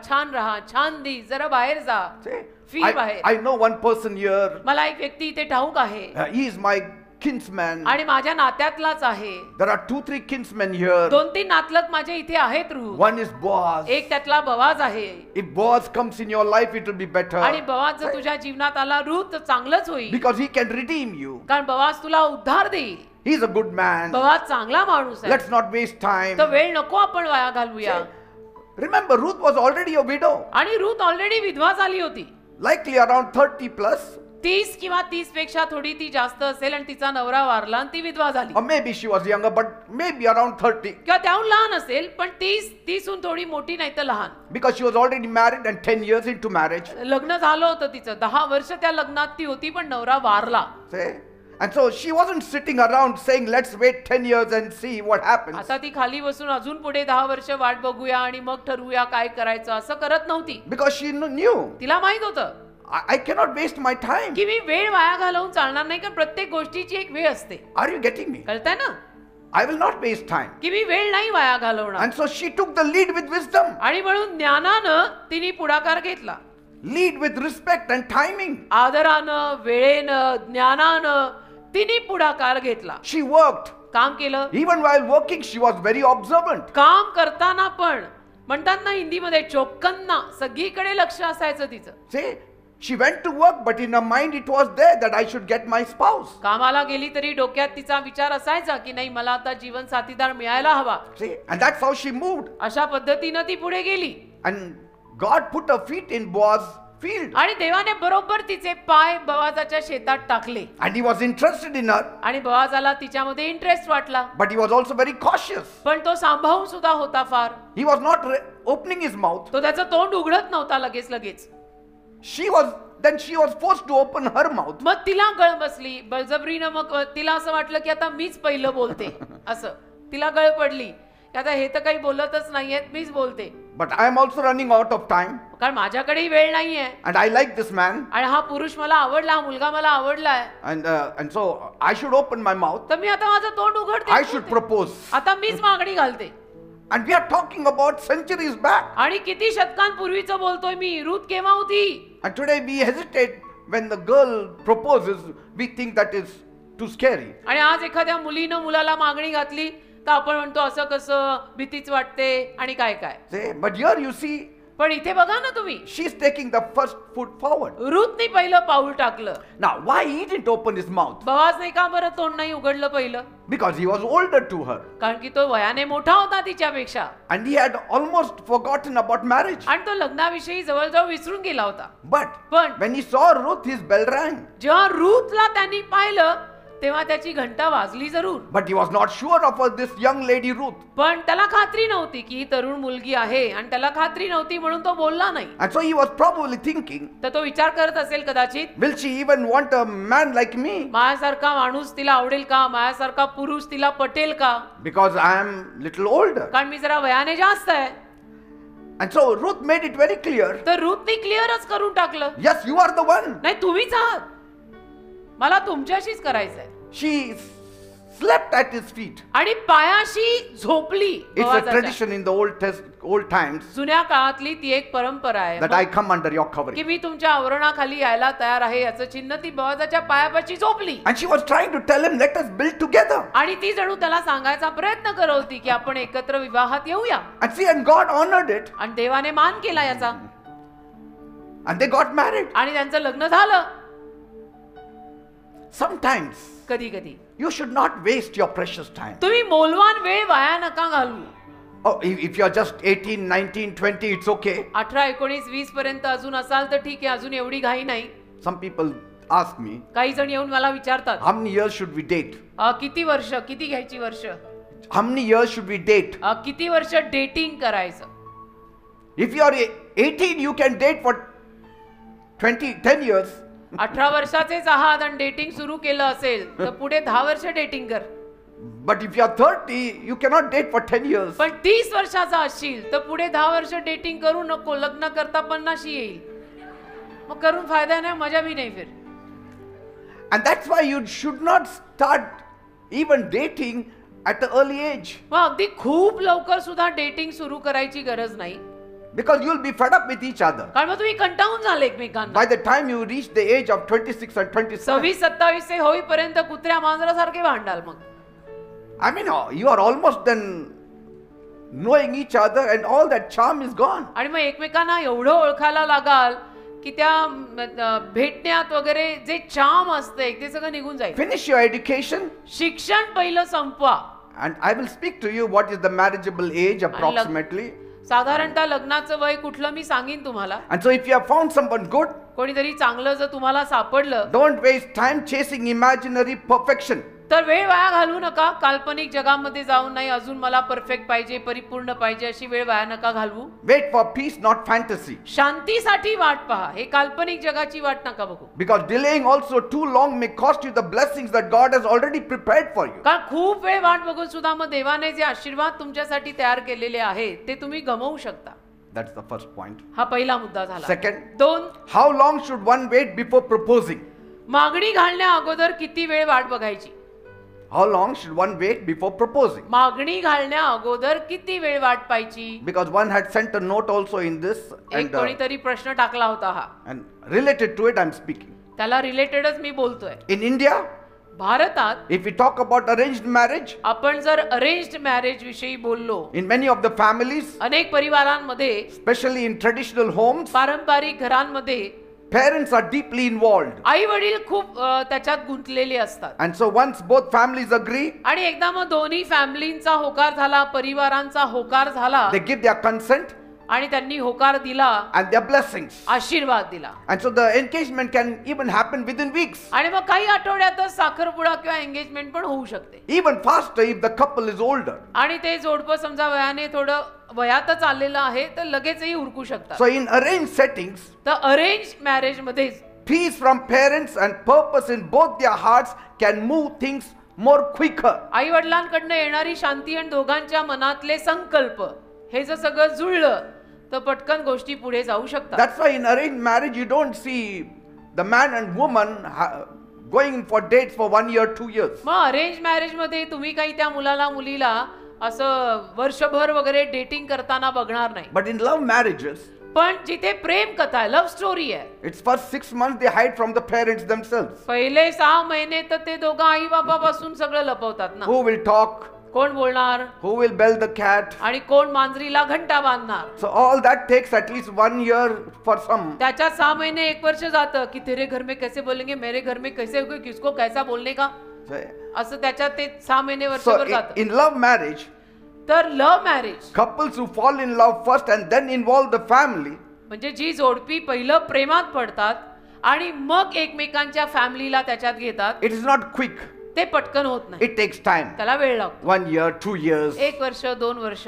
छान दिस, जरा बाहेर जा, Say, फिर बाहेर. I know one person here. मला एक व्यक्ती इथे ठाऊक आहे, He is my kinsmen. आणि माझ्या नात्यातलाच आहे. There are 2-3 kinsmen here. 2-3 नातलग माझे इथे आहेत रूथ. One is Boaz. एक त्यातला बवाज आहे. If Boaz comes in your life, it will be better. आणि बवाज जर तुझ्या जीवनात आला रूथ तर चांगलंच होईल. Because he can redeem you. कारण बवाज तुला उद्धार देईल. He is a good man. बवाज चांगला माणूस आहे. Let's not waste time. तर वेळ नको आपण वाया घालवूया. Remember, Ruth was already a widow. आणि रूथ ऑलरेडी विधवा झाली होती. Likely around 30 plus. 30 किंवा 30 पेक्षा थोडी ती जास्त असेल आणि तिचा नवरा वारला आणि ती विधवा झाली. Or maybe she was younger, but maybe around 30. किंवा त्याहून लहान असेल पण 30 हून थोडी मोठी नाही तर लहान. Because she was already married and 10 years into marriage. लग्न झालं होतं तिचं. 10 वर्ष त्या लग्नात ती होती पण नवरा वारला. See? And so she wasn't sitting around saying, let's wait 10 years and see what happens. आता ती खाली बसून अजून पुढे 10 वर्ष वाट बघूया आणि मग ठरवूया काय करायचं असं करत नव्हती. Because she knew, तिला माहित होतं I cannot waste my time. की मी वेळ वाया घालवून चालणार नाही, कारण प्रत्येक गोष्टीची एक वेळ असते. Are you getting me? कळतंय ना? I will not waste time. की मी वेळ नाही वाया घालवणार. And so she took the lead with wisdom. आणि म्हणून ज्ञानानं तिने पुढाकार घेतला. Lead with respect and timing. आदरानं, वेळेनं, ज्ञानानं तिने पुढाकार घेतला. She worked. काम केलं. Even while working, she was very observant. काम करताना पण म्हणतात ना हिंदीमध्ये चोक्कन्ना, सगळीकडे लक्ष असायचं तिचं. See, she went to work, but in her mind it was there that I should get my spouse. कामाला गेली तरी डोक्यात तिचा विचार असायचा की नाही मला आता जीवन साथीदार मिळायला हवा. See, and that's how she moved. अशा पद्धतीनं ती पुढे गेली. And God put her feet in Boaz's field. आणि देवाने बरोबर तिचे पाय बवाजाच्या शेतात टाकले. And he was interested in her, आणि बवाजाला तिच्यामध्ये इंटरेस्ट वाटला. but he was also very cautious. पण तो सांभाळून सुद्धा होता फार. He was not opening his mouth. तो त्याचं तोंड उघडत नव्हता लगेच. Then she was forced to open her mouth. मग तिला गळ बसली बळजबरीनं. मग तिला असं वाटलं की आता मीच पहिलं बोलते. असं तिला गळ पडली की आता हे तर काही बोलतच नाहीयेत, मीच बोलते. But I am also running out of time. कारण माझ्याकडेही वेळ नाहीये. And I like this man. आणि हा पुरुष मला आवडला, हा मुलगा मला आवडलाय. And so I should open my mouth. तर मी आता माझं तोंड उघडते. I should propose. आता मीच मागणी घालते. And we are talking about centuries back. आणि किती शतकांपूर्वीचं बोलतोय मी. रूथ केव्हा होती? And today we hesitate when the girl proposes. We think that is too scary. आणि आज एखाद्या मुलीनं मुलाला मागणी घातली तर आपण म्हणतो असं कसं, भीतीच वाटते आणि काय काय. But here you see, पण इथे बघा ना तुम्ही, she's taking the first foot forward. रूथने पहिलं पाऊल टाकलं. Now, why he didn't open his mouth? बवाजने का बरं तोंड नाही उघडलं पहिलं? Because he was older to her. कारण की तो वयाने मोठा होता तिच्यापेक्षा. And he had almost forgotten about marriage. आणि तो लग्नाविषयी जवळजवळ विसरून गेला होता. But when he saw Ruth, his bell rang. जेव्हा रूथला त्यांनी पाहिलं तेव्हा त्याची घंटा वाजली जरूर. But he was not sure of this young lady Ruth. पण त्याला खात्री नव्हती की ही तरुण मुलगी आहे, आणि त्याला खात्री नव्हती म्हणून तो बोलला नाही. And so he was probably thinking, तर तो विचार करत असेल कदाचित, will she even want a man like me? माझ्यासारखा माणूस तिला आवडेल का? माझ्यासारखा पुरुष तिला पटेल का? Because I am little older. कारण मी जरा वयाने जास्त आहे. And so Ruth made it very clear. तर रूथने क्लिअरच करून टाकलं, Yes, you are the one. नाही तुम्हीच आहात, मला तुमच्याशीच करायचंय. She slept at his feet. आणि पायाशी झोपली. It's a tradition in the old times जुन्या काळातली ती एक परंपरा आहे that I come under your covering. की मी तुमच्या आवरणाखाली यायला तयार आहे याचं चिन्ह ती बवाजाच्या पायापाशी झोपली. And she was trying to tell him, let us build together. आणि ती जणू त्याला सांगायचा प्रयत्न करत होती की आपण एकत्र विवाहात येऊया. And see, and God honored it. आणि देवाने मान केला याचा. And they got married. आणि त्यांचं लग्न झालं. Sometimes कधी कधी you should not waste your precious time. तुम्ही मौल्यवान वेळ वाया नका घालू. Oh, if you are just 18, 19, 20, it's okay. 18, 19, 20 पर्यंत अजून असाल तर ठीक आहे, अजून एवढी घाई नाही. Some people ask me, काही जण येऊन मला विचारतात, how many years should we date? किती वर्ष, किती घ्यायची वर्ष, How many years should we date? किती वर्ष डेटिंग करायचं. If you are 18, you can date for 10 years. 18 वर्षाचेच आहात आणि डेटिंग सुरू केलं असेल तर पुढे 10 वर्ष डेटिंग कर. But if you are 30, you cannot date for 10 years. पण 30 वर्षाचा असशील तर पुढे 10 वर्ष डेटिंग करू नको. लग्न करता 50 येईल, मग करून फायदा नाही, मजा भी नाही फिर. And that's why you should not start even dating at the early age. मग अगदी खूप लवकर सुद्धा डेटिंग सुरू करायची गरज नाही. Because you'll be fed up with each other. कारण मग तुम्ही कंटाळून झाले एकमेकांना. By the time you reach the age of 26 or 27, 26-27 होईपर्यंत कुत्र्या मांजरासारखे भांडाल मग. I mean, you are almost then knowing each other and all that charm is gone. आणि मग एकमेकांना एवढं ओळखायला लागाल की त्या भेटण्यात वगैरे जे चाम असते ते सगळं निघून जाईल. Finish your education. शिक्षण पहिलं संपवा. And I will speak to you what is the marriageable age approximately. साधारणतः लग्नाचं वय कुठलं मी सांगीन तुम्हाला. And so if you have found someone good, कोणीतरी चांगलं जर तुम्हाला सापडलं, don't waste time chasing imaginary perfection. तर वेळ वाया घालवू नका. काल्पनिक जगामध्ये जाऊन नाही अजून मला परफेक्ट पाहिजे, परिपूर्ण पाहिजे अशी वेळ वाया नका घालवू. Wait for peace, not fantasy. शांतीसाठी वाट पहा. हे काल्पनिक जगाची वाट नका बघू. Because delaying also too long may cost you the blessings that God has already prepared for you. कारण खूप वेळ वाट बघून सुद्धा मग देवाने जे आशीर्वाद तुमच्यासाठी तयार केलेले आहेत ते तुम्ही गमावू शकता. That's the first point. हा पहिला मुद्दा झाला. Second, 2, how long should one wait before proposing? मागणी घालण्या अगोदर किती वेळ वाट बघायची. How long should one wait before proposing? मागणी घालण्या अगोदर किती वेळ वाट पाहायची. Because one had sent a note also in this, एक कोणीतरी प्रश्न टाकला होता हा. and related to it I'm speaking. त्याला रिलेटेडच मी बोलतोय. In India, भारतात if we talk about arranged marriage, आपण जर अरेंज्ड मॅरेज विषयी बोललो, in many of the families, अनेक परिवारांमध्ये, especially in traditional homes, पारंपरिक घरांमध्ये parents are deeply involved. आई वडील खूप त्याच्यात गुंतलेले असतात. And so once both families agree, आणि एकदा मग दोन्ही फॅमिलींचा होकार झाला, परिवारांचा होकार झाला, they give their consent आणि त्यांनी होकार दिला, and their blessings. आशीर्वाद दिला. And so the engagement can even happen within weeks. आणि मग काही आठवड्यातच साखरपुडा किंवा एंगेजमेंट पण होऊ शकते. Even faster if the couple is older. आणि ते जोडपं समजा वयाने थोडं वयातच आलेलं आहे तर लगेचही उरकू शकतात. So in arranged settings, तर अरेंज मॅरेज मध्ये peace from parents and purpose in both their hearts can move things more quicker. आई वडिलांकडनं येणारी शांती आणि दोघांच्या मनातले संकल्प हे जर सगळं जुळलं तर पटकन गोष्टी पुढे जाऊ शकतात. That's why in arranged marriage you don't see the man and woman going for dates for 1 year, 2 years. मग अरेंज मॅरेज मध्ये तुम्ही काही त्या मुलाला मुलीला असं वर्षभर वगैरे डेटिंग करताना बघणार नाही. But in love marriages, पण जिथे प्रेम कथा आहे, लव्ह स्टोरी आहे, it's first 6 months they hide from the parents themselves. पहिले 6 महिने तर ते दोघं आई बाबापासून सगळं लपवतात ना. Who will talk? कोण बोलणार, Who will bell the cat? आणि कोण मांजरीला घंटा बांधणार. So all that takes at least 1 year for some. त्याच्यात 6 महिने 1 वर्ष जातं की तेरे घर में कैसे बोलेंगे, मेरे घर में कैसे होगा, किसको कैसा बोलने का, असं त्याच्यात ते 6 महिने So वर्षभर जातं. in love marriage, तर love marriage couples who fall in love first and then involve the family, म्हणजे जी जोडपी पहिलं प्रेमात पडतात आणि मग एकमेकांच्या फॅमिलीला त्याच्यात घेतात, it is not quick. ते पटकन होत नाही. It takes time. त्याला वेळ लागतो. 1 year, 2 years. 1 वर्ष 2 वर्ष.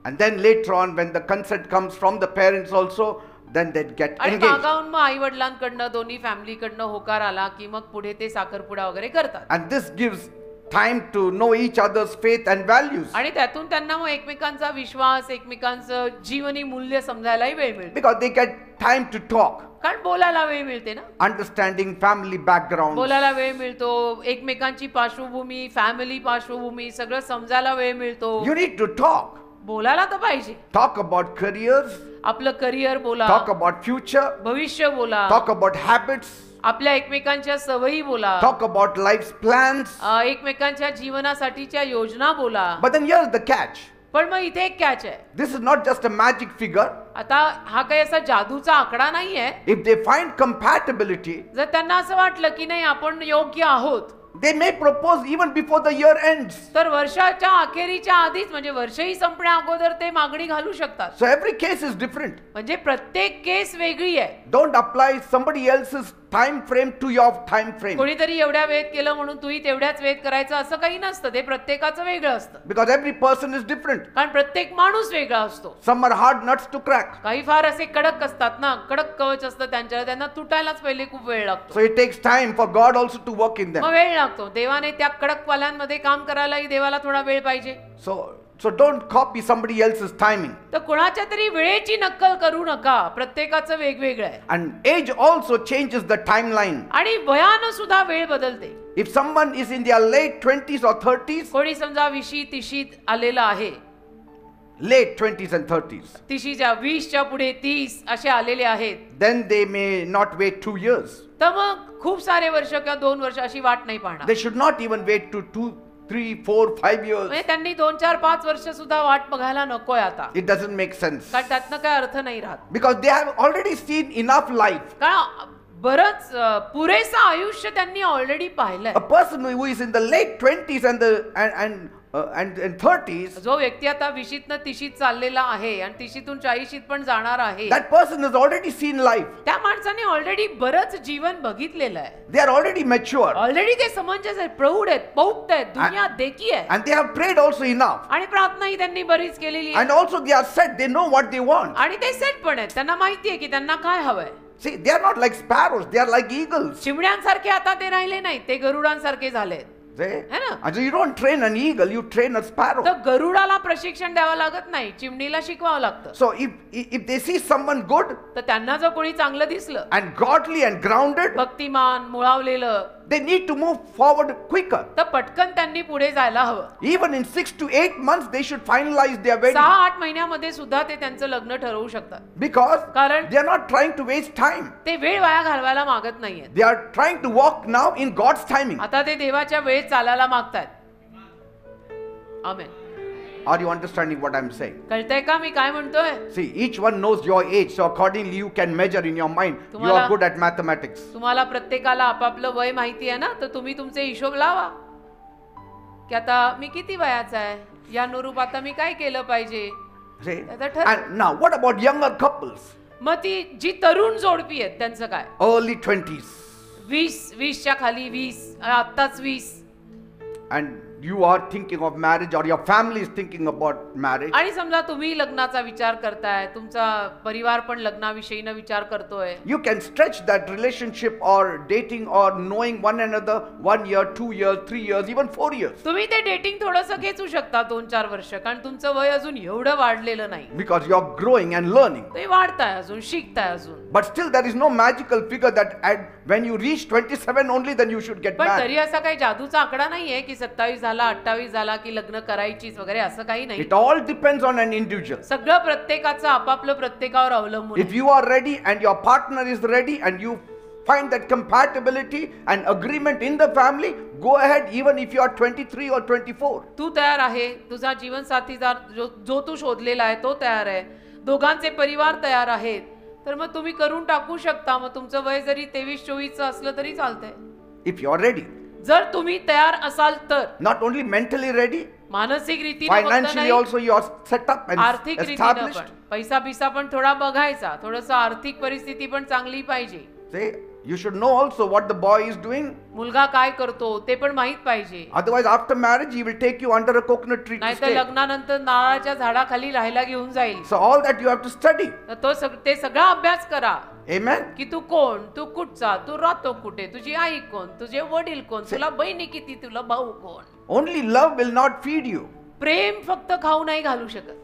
And then later on when the consent comes from the parents also, then they get आणि engaged. मागाहून मग आई वडिलांकडनं दोन्ही फॅमिलीकडनं होकार आला की मग पुढे ते साखरपुडा वगैरे करतात. And this gives time to know each other's faith and values. आणि त्यातून त्यांना मग एकमेकांचा विश्वास, एकमेकांचं जीवनी मूल्य समजायलाही वेळ मिळते. Because they get time to talk. कारण बोलायला वेळ मिळते ना. Understanding family background. बोलायला वेळ मिळतो, एकमेकांची पार्श्वभूमी, फॅमिली पार्श्वभूमी सगळं समजायला वेळ मिळतो. You need to talk. बोलायला तर पाहिजे. Talk about careers. आपलं करिअर बोला, Talk about future. भविष्य बोला, Talk about habits. आपल्या एकमेकांच्या सवयी बोला, Talk about life's plans. एकमेकांच्या जीवनासाठीच्या योजना बोला. But then here's the catch. पण मग इथे एक कॅच आहे. This is not just a magic figure. आता हा काही असा जादूचा आकडा नाहीये. If they find compatibility, जर त्यांना असं वाटलं की नाही आपण योग्य आहोत, they may propose even before the year ends. तर वर्षाच्या अखेरीच्या आधीच म्हणजे वर्षही संपण्या अगोदर ते मागणी घालू शकतात. So every case is different. म्हणजे प्रत्येक केस वेगळी आहे. Don't apply somebody else's time frame to your time frame. कोणीतरी एवढ्या वेळेत केलं म्हणून तूही तेवढ्याच वेळेत करायचं असं काही नसतं. ते प्रत्येकाचं वेगळं असतं. Because every person is different. कारण प्रत्येक माणूस वेगळा असतो. Some are hard nuts to crack. काही फार असे कडक असतात ना, कडक कवच असतं त्यांच्याला, त्यांना तुटायलाच पहिले खूप वेळ लागतो. So it takes time for God also to work in them. मग वेळ लागतो. देवाने त्या कडक वाल्यांमध्ये काम करायलाही देवाला थोडा वेळ पाहिजे. So don't copy somebody else's timing. तर कोणाच्या तरी वेळेची नक्कल करू नका. प्रत्येकाचं वेगवेगळं आहे. And age also changes the timeline. आणि वयानं सुद्धा वेळ बदलते. If someone is in their late 20s or 30s, कोणी समजा 20-30 आलेलं आहे, late 20s and 30s. 30च्या 20च्या पुढे 30 असे आलेले आहेत. Then they may not wait 2 years. तर मग खूप सारे वर्ष किंवा 2 वर्ष अशी वाट नाही पाहणार. They should not even wait to 2, 3, 4, 5 years. म्हणजे त्यांनी 2, 4, 5 वर्ष सुद्धा वाट बघायला नकोय आता. It doesn't make sense. कारण त्यातनं काय अर्थ नाही राहत. Because they have already seen enough life. कारण बरंच पुरेसं आयुष्य त्यांनी ऑलरेडी पाहिलंय. A person who is in the late 20s and 30s, जो व्यक्ती आता 20तनं 30 चाललेला आहे आणि 30तून 40 पण जाणार आहे, that person has already seen life. त्या माणसाने ऑलरेडी बरंच जीवन बघितलेलं आहे. They are already mature. Already ते समंजस आहेत, प्रौढ आहेत, पौक्त आहेत, दुनिया देखी आहे. And they have prayed also enough. आणि प्रार्थनाही त्यांनी बरीच केलेली And आहे. also they are set. They know what they want. आणि ते सेट पण आहेत, त्यांना माहिती आहे की त्यांना काय हवंय. See, they are not like sparrows. They are like eagles. चिमण्यांसारखे आता ते राहिले नाही, ते गरुडांसारखे झालेत. See? है ना? And so you don't train an eagle, you train a sparrow. तर गरुडाला प्रशिक्षण द्यावं लागत नाही, चिमणीला शिकवावं लागतं. So if they see someone good तर त्यांना जर कोणी चांगलं दिसलं, and godly and grounded, भक्तिमान, मुळावलेलं, they need to move forward quicker. तर पटकन त्यांनी पुढे जायला हवं. Even in 6 to 8 months, they should finalize their wedding. 6-8 महिन्यामध्ये सुद्धा ते त्यांचं लग्न ठरवू शकतात. Because कारण they are not trying to waste time. ते वेळ वाया घालवायला मागत नाहीयेत. They are trying to walk now in God's timing. आता ते देवाच्या वेळेत चालायला मागतायत. आमेन. Are you understanding what I'm saying? कळतंय का मी काय म्हणतोय? See, each one knows your age, so accordingly you can measure in your mind. You are तुम्हाला- good at mathematics. तुम्हाला प्रत्येकाला आपापलं वय माहिती आहे ना, तर तुम्ही तुमचे हिशोब लावा की आता मी किती वयाचा आहे, या अनुरूप आता मी काय केलं पाहिजे. See? त्याचं ठरव. And now, what about younger couples? मग ती जी तरुण जोडपी आहेत त्यांचं काय? Early 20s. 20च्या खाली 20, आत्ताच 20, And you are thinking of marriage or your family is thinking about marriage. आणि समजा तुम्ही लग्नाचा विचार करताय, तुमचा परिवार पण लग्नाविषयीनं विचार करतोय. You can stretch that relationship or dating or knowing one another 1 year, 2 years, 3 years, even 4 years. तुम्ही ते डेटिंग थोडंसं खेचू शकता 2-4 वर्ष, कारण तुमचं वय अजून एवढं वाढलेलं नाही. Because you are growing and learning. तुम्ही वाढताय अजून, शिकताय अजून. But still there is no magical figure that when you reach 27 only then you should get पण married. तरी असा काही जादूचा आकडा नाहीये की 27 झाला, 28 झाला की लग्न करायचीच वगैरे, असं काही नाही. It all depends on an individual. सगळं प्रत्येकाचं आपापलं प्रत्येकावर अवलंबून If आहे. you are ready and your partner is ready and you find that compatibility and agreement in the family, go ahead even if you are 23 or 24. तू तयार आहे, तुझा जीवनसाथीदार जो तू शोधलेला आहे तो तयार आहे, दोघांचे परिवार तयार आहेत, तर मग तुम्ही करून टाकू शकता. मग तुमचं वय जरी 23-24 असलं तरी चालतंय, If you are ready. जर तुम्ही तयार असाल तर. Not only mentally ready, मानसिक रीतीने फक्त financially नाही, also you are set up and आर्थिक रीतीने established. पण, पैसा बिसा पण थोडा बघायचा, थोडस आर्थिक परिस्थिती पण चांगली पाहिजे. See, you should know also what the boy is doing. मुलगा काय करतो ते पण माहित पाहिजे. Otherwise, after marriage, he will take you under a coconut tree to नाहीतर stay. लग्नानंतर नारळाच्या झाडाखाली राहायला घेऊन जाईल. So all that you have to study. तर ते सगळा अभ्यास करा Amen. की तू कोण, तू कुठचा, तू राहतो कुठे, तुझी आई कोण, तुझे वडील कोण, तुला बहिणी किती, तुला भाऊ कोण. Only love will not feed you. प्रेम फक्त खाऊ नाही घालू शकत.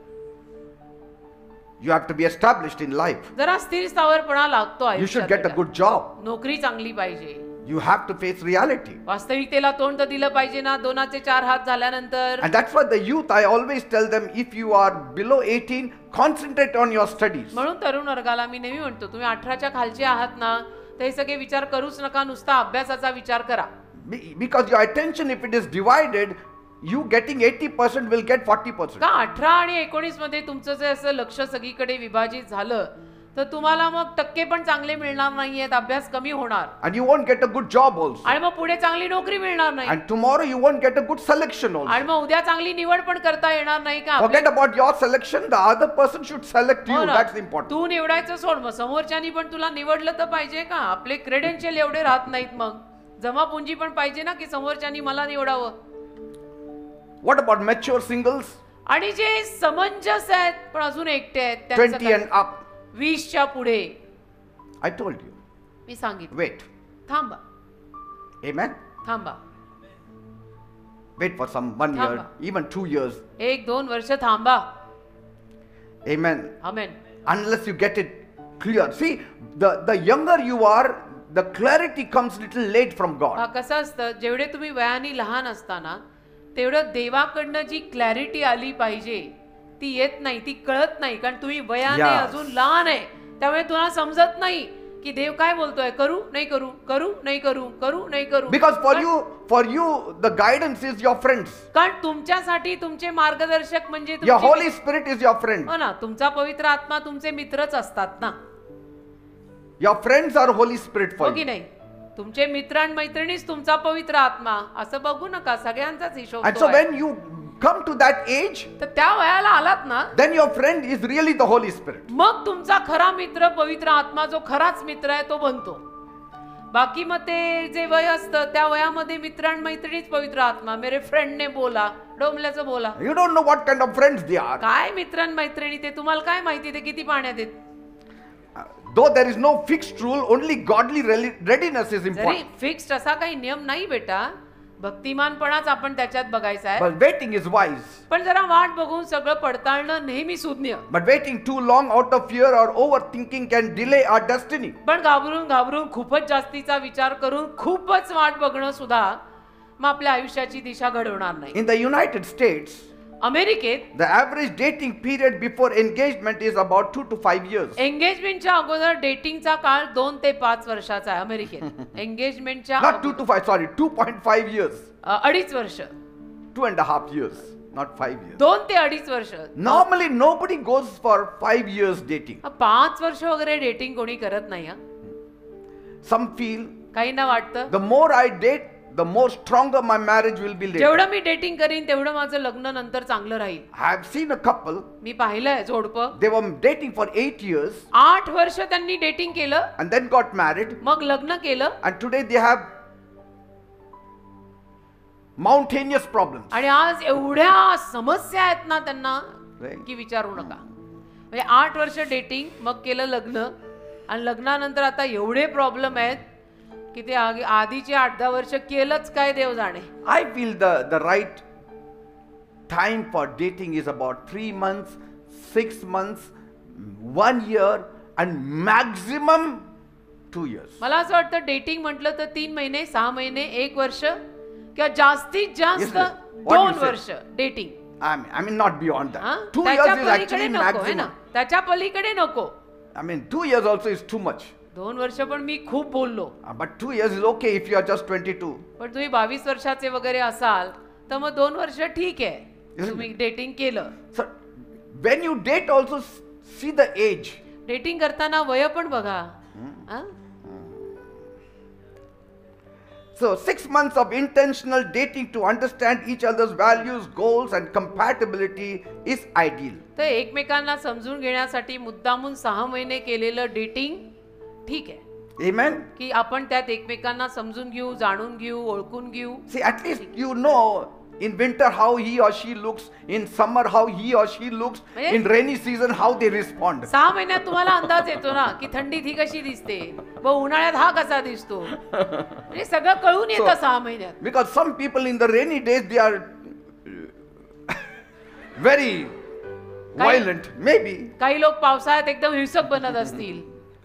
You have to be established in life. जरा स्थिर स्थावरपणा लागतो You should आयुष्यात. get a good job. नोकरी चांगली पाहिजे. You have to face reality. वास्तविकतेला तोंड तर दिलं पाहिजे ना, 2चे 4 हात झाल्यानंतर. And that's why the youth, I always tell them, if you are below 18, concentrate on your studies. म्हणून तरुण वर्गाला मी नेहमी म्हणतो, तुम्ही 18च्या खालचे आहात ना, तर हे सगळे विचार करूच नका, नुसता अभ्यासाचा विचार करा. Because your attention, if it is divided, you getting 80% will get 40%. का 18 आणि 19 मध्ये तुमचं जे असं लक्ष सगळीकडे विभाजित झालं, तर तुम्हाला मग टक्के पण चांगले मिळणार नाहीयेत, अभ्यास कमी होणार, And you won't get a good job also. आणि मग पुढे चांगली नोकरी मिळणार नाही, And tomorrow you won't get a good selection आणि also. मग उद्या चांगली निवड पण करता येणार नाही का. Forget about your selection, the other person should select you. That's important. तू निवडायचं सोड, मग समोरच्यानी पण तुला निवडलं तर पाहिजे का. आपले क्रेडेन्शियल एवढे राहत नाहीत, मग जमापुंजी पण पाहिजे ना की समोरच्यानी मला निवडावं. What about mature singles? आणि जे समंजस आहेत पण अजून एकटे आहेत, 20 and up. 20च्या पुढे. I told you. मी सांगितलं, Wait. थांबा, Amen. थांबा, Wait for some 1 year, Thamba. even 2 years. 1-2 वर्ष थांबा. Amen. Amen. Unless you get it clear. See, the younger you are, the clarity comes little late from God. कसं असतं, जेवढे तुम्ही वयाने लहान असताना तेवढं देवाकडनं जी क्लॅरिटी आली पाहिजे ती येत नाही, ती कळत नाही, कारण तुम्ही वयाने Yes. अजून लहान आहे. त्यामुळे तुम्हाला समजत नाही की देव काय बोलतोय, करू नाही करू, करू नाही करू, करू नाही करू. Because for you, the guidance is your friends. कारण तुमच्यासाठी तुमचे मार्गदर्शक म्हणजे Your तुमचे Holy Spirit is your friend. हो ना, तुमचा पवित्र आत्मा तुमचे मित्रच असतात ना, Your friends are Holy Spirit हो for की you. नाही. तुमचे मित्र आणि मैत्रिणीच तुमचा पवित्र आत्मा, असं बघू नका, सगळ्यांचाच हिशोब And तो so आहे. when you come to that age, तर त्या वयाला आलात ना, then your friend is really the Holy Spirit. मग तुमचा खरा मित्र पवित्र आत्मा, जो खराच मित्र आहे तो बनतो. बाकी मग ते जे वय असतं त्या वयामध्ये मित्र आणि मैत्रिणीच पवित्र आत्मा, मेरे फ्रेंडने बोला, डोंबल्याचं बोला. You don't know what kind of friends they are. काय मित्र आणि मैत्रिणी ते तुम्हाला काय माहिती, ते किती पाण्यात आहेत. Though there is no fixed rule, only godly readiness is जरी important. फिक्स्ड असा काही नियम नाही बेटा, भक्तिमानपणाच आपण त्याच्यात बघायचा आहे. But waiting is wise. पण जरा वाट बघून सगळं पडताळणं नेहमी सुज्ञ. But waiting too long out of fear or overthinking can delay our destiny. पण घाबरून खूपच जास्तीचा विचार करून खूपच वाट बघणं सुद्धा मग आपल्या आयुष्याची दिशा घडवणार नाही. In the United States, अमेरिकेत the average dating period before engagement is about 2 to 5 years. एंगेजमेंटच्या अगोदर डेटिंगचा काळ 2 ते 5 वर्षाचा आहे अमेरिकेत. एंगेजमेंटच्या Not 2 to 5, sorry, 2.5 years. 2.5 वर्ष, 2.5 years, not 5 years. 2 ते 2.5 वर्ष. Normally, nobody goes for 5 years dating. 5 वर्ष वगैरे डेटिंग कोणी करत नाही. Some feel काहींना वाटतं the more I date, the more stronger my marriage will be later. जेवढं मी डेटिंग करीन तेवढं माझं लग्न नंतर चांगलं राहील. I have seen a couple, मी पाहिलंय जोडपं, they were dating for 8 years 8 वर्ष त्यांनी डेटिंग केलं, and then got married, मग लग्न केलं, and today they have mountainous problems. आणि आज एवढ्या समस्या आहेत ना त्यांना Right. की विचारू नका. म्हणजे 8 वर्ष डेटिंग, मग केलं लग्न, आणि लग्नानंतर आता एवढे प्रॉब्लेम आहेत की ते आधीचे 8-10 वर्ष केलंच काय देव जाणे. I feel the right time for dating is about 3 months, 6 months, 1 year, and maximum 2 years. मला असं वाटतं डेटिंग म्हटलं तर 3 महिने, 6 महिने, 1 वर्ष किंवा जास्तीत जास्त Yes, sir. What 2 you said. वर्ष dating. I mean not beyond that. 2 त्याच्या years is पलीकडे actually नको आहे ना, maximum. त्याच्या पलीकडे नको. I mean 2 years also is too much. 2 वर्ष पण मी खूप बोललो. But 2 years is okay if you are just 22. पण तुम्ही 22 वर्षाचे वगैरे असाल तर मग 2 वर्ष ठीक आहे, तुम्ही डेटिंग केलं. So when you date also see the age. Dating करताना वय पण बघा. हा? So 6 months of intentional dating to understand each other's values, goals and compatibility is ideal. तर एकमेकांना समजून घेण्यासाठी मुद्दामून 6 महिने केलेलं डेटिंग ठीक आहे, Amen. की आपण त्यात एकमेकांना समजून घेऊ, जाणून घेऊ, ओळखून घेऊ. See, at least you know in winter how he or she looks, in summer how he or she looks, म्हणजे- in rainy season how they respond. 6 महिन्यात तुम्हाला अंदाज येतो ना की थंडीत ही कशी दिसते, व उन्हाळ्यात हा कसा दिसतो, म्हणजे सगळं कळून येतं 6 महिन्यात. Because some people in the rainy days they are very violent, maybe. काही लोक पावसाळ्यात एकदम हिंसक बनत असतील,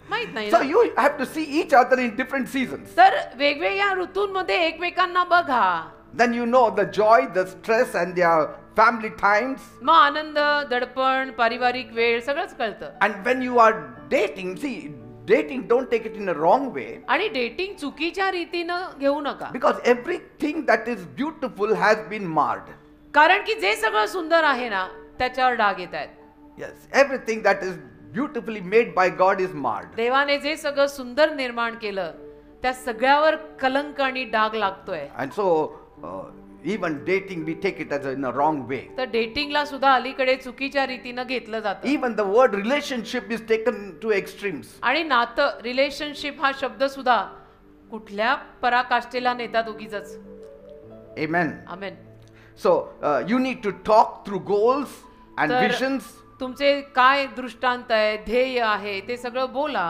माहित नाही So ना. you have to see each other in different seasons. तर वेगवेगळ्या ऋतूंमध्ये एकमेकांना बघा, Then you know the joy, the stress and their family times. मग आनंद, दडपण, पारिवारिक वेळ सगळंच कळतं. And when you are dating, see, dating don't take it in a wrong way. आणि डेटिंग चुकीच्या रीतीनं घेऊ नका, Because everything that is beautiful has been marred. कारण की जे सगळं सुंदर आहे ना त्याच्यावर डाग येत आहेत. Yes, everything that is beautifully made by God is marred. देवाने जे सगळं सुंदर निर्माण केलं त्या सगळ्यावर कलंक आणि डाग लागतोय. And so even dating we take it as in a wrong way. तर डेटिंगला सुद्धा अलीकडे चुकीच्या रीतीनं घेतलं जातं. Even the word relationship is taken to extremes. आणि नातं, रिलेशनशिप हा शब्द सुद्धा कुठल्या पराकाष्ठेला नेतात उगीच. Amen. Amen. So you need to talk through goals and तर visions, तुमचे काय दृष्टांत आहे, ध्येय आहे, ते सगळं बोला.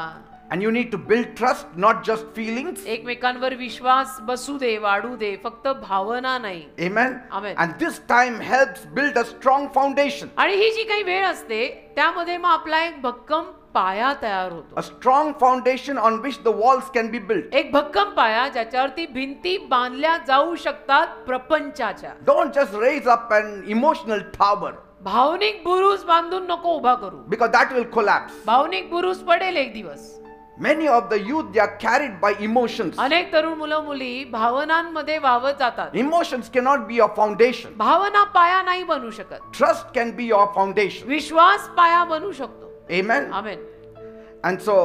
and you need to build trust, not just feelings. एकमेकांवर विश्वास बसू दे, वाढू दे, फक्त भावना नाही. Amen. Amen. And this time helps build a strong foundation. आणि ही जी काही वेळ असते त्यामध्ये मग आपला एक भक्कम पाया तयार होतो. A strong foundation on which the walls can be built. एक भक्कम पाया ज्याच्यावरती भिंती बांधल्या जाऊ शकतात प्रपंचाच्या. Don't just raise up an emotional tower. भावनिक बुरुज बांधून नको उभा करू, because that will collapse. भावनिक बुरुज पडेल एक दिवस. Many of the youth, they are carried by emotions. अनेक तरुण मुलं मुली भावनांमध्ये वाहत जातात. Emotions cannot be your foundation. भावना पाया नाही बनू शकत. Trust can be your foundation. विश्वास पाया बनू शकतो. Amen. Amen. And so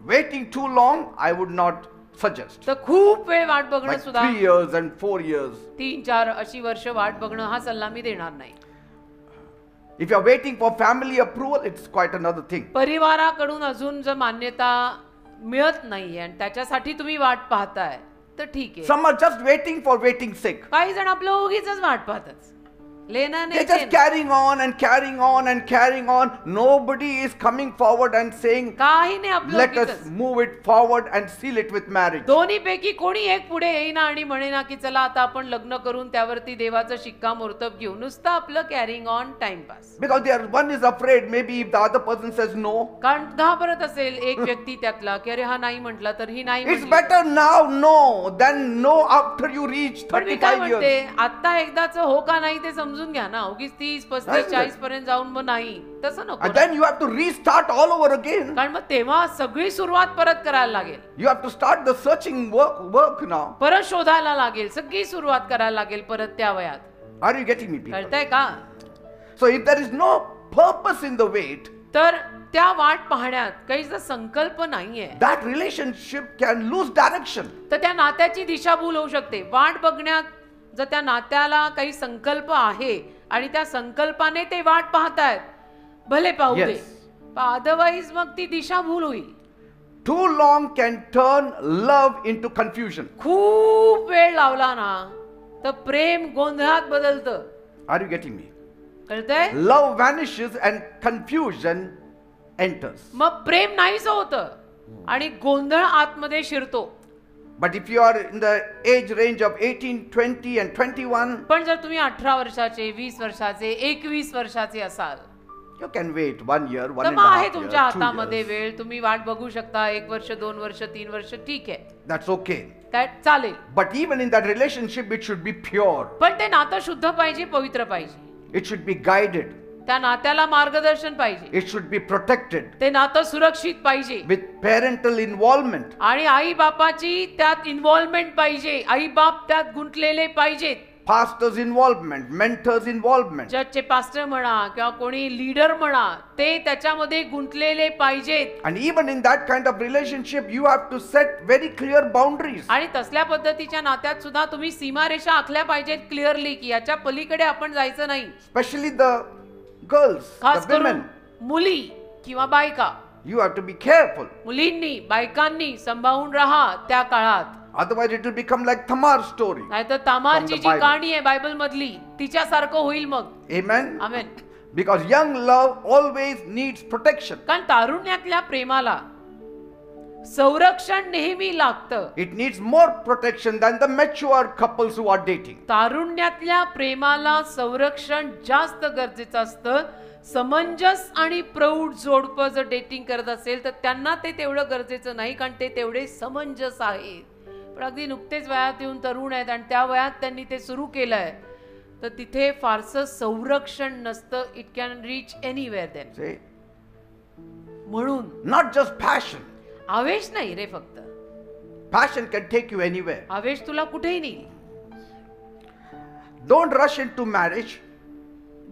waiting too long, I would not suggest. तर खूप वेळ वाट बघणं Like सुद्धा 3 years and 4 years. 3-4 अशी वर्ष वाट बघणं हा सल्ला मी देणार नाही. If you are waiting for family approval, it's quite another thing. परिवाराकडून अजून जर मान्यता मिळत नाहीये आणि त्याच्यासाठी तुम्ही वाट पाहताय तर ठीक आहे. Some are just waiting for waiting sake. काही जण आपलं उगीचच वाट पाहतात. लेना They're नाही just carrying on and carrying on and carrying on. Nobody is coming forward and saying, काही नाही आपलं let us उगीचच. move it forward and seal it with marriage. दोन्ही पैकी कोणी एक पुढे येईना आणि म्हणेना की चला आता आपण लग्न करून त्यावरती देवाचं शिक्कामोर्तब घेऊ. नुसतं आपलं carrying on timepass. Because one is afraid, maybe if the other person says no. कारण घाबरत असेल एक व्यक्ती त्यातला की अरे हा नाही म्हटला तर ही नाही It's म्हटली. better now no than no after you reach पण मी काय 35 म्हणते years. आता एकदाच हो का नाही ते समजून घ्या ना. उगीच 30, 35, 40 पर्यंत जाऊन मग नाही तसं नको And ना. then you have to restart all over again. कारण मग तेव्हा सगळी सुरुवात परत करायला लागेल. You have to start the searching work now. परत शोधायला लागेल. सगळी सुरुवात करायला लागेल परत त्या वयात. Are you getting me, people? कळतंय का? So if there is no purpose in the wait, तर त्या वाट पाहण्यात काही जर संकल्प नाहीये that relationship can lose direction. तर त्या नात्याची दिशाभूल होऊ शकते. वाट बघण्यात जर त्या नात्याला काही संकल्प आहे आणि त्या संकल्पाने ते वाट पाहतायत भले पाहू दे, Yes. अदरवाईज मग ती दिशाभूल होईल. Too long can turn love into confusion. खूप वेळ लावला ना तर प्रेम गोंधळात बदलतं. Are you getting me? कळतंय? Love vanishes and confusion enters. मग प्रेम नाहीच होतं आणि गोंधळ आतमध्ये शिरतो. But if you are in the age range of 18, 20 and 21, पण जर तुम्ही 18 वर्षाचे, 20 वर्षाचे, 21 वर्षाचे असाल you can wait 1 year, one तर and मग a आहे half तुमच्या years, 2 हातामध्ये years. वेळ. तुम्ही वाट बघू शकता. 1 वर्ष, 2 वर्ष, 3 वर्ष ठीक आहे, That's okay. काय चालेल. But even in that relationship, it should be pure. पण ते नातं शुद्ध पाहिजे, पवित्र पाहिजे. It should be guided. त्या नात्याला मार्गदर्शन पाहिजे. It should be protected ते नातं सुरक्षित पाहिजे with parental involvement. आणि आई बापाची त्यात इन्व्हॉल्वमेंट पाहिजे. आई बाप त्यात गुंतलेले पाहिजेत. Pastor's involvement, mentor's involvement. चर्चचे पास्टर म्हणा किंवा कोणी लीडर म्हणा ते त्याच्यामध्ये गुंतलेले पाहिजेत. And even in that kind of relationship, you have to set very clear boundaries. आणि तसल्या पद्धतीच्या नात्यात सुद्धा तुम्ही सीमारेषा आखल्या पाहिजेत क्लिअरली की याच्या पलीकडे आपण जायचं नाही. Especially the girls, खास the women. करून मुली किंवा बायका. You have to be careful. मुलींनी बायकांनी सांभाळून राहा त्या काळात. Otherwise, it will become like Tamar's story. नाहीतर तामारची From the जी Bible. कहाणी आहे बायबल मधली तिच्यासारखं होईल मग. Amen. Amen. Because young love always needs protection. कारण तारुण्यातल्या प्रेमाला संरक्षण नेहमी लागतं. It needs more protection than the mature couples who are dating. तारुण्यातल्या प्रेमाला संरक्षण जास्त गरजेचं असतं. समंजस आणि प्रौढ जोडपं जर डेटिंग करत असेल तर त्यांना ते तेवढं गरजेचं नाही कारण ते तेवढे समंजस आहेत. पण अगदी नुकतेच वयात येऊन तरुण आहेत आणि त्या वयात त्यांनी ते सुरू केलंय तर तिथे फारसं संरक्षण नसतं. It can reach anywhere then. See? म्हणून Not just passion. आवेश नाही रे फक्त. Passion can take you anywhere. आवेश तुला कुठेही नेईल. Don't rush into marriage,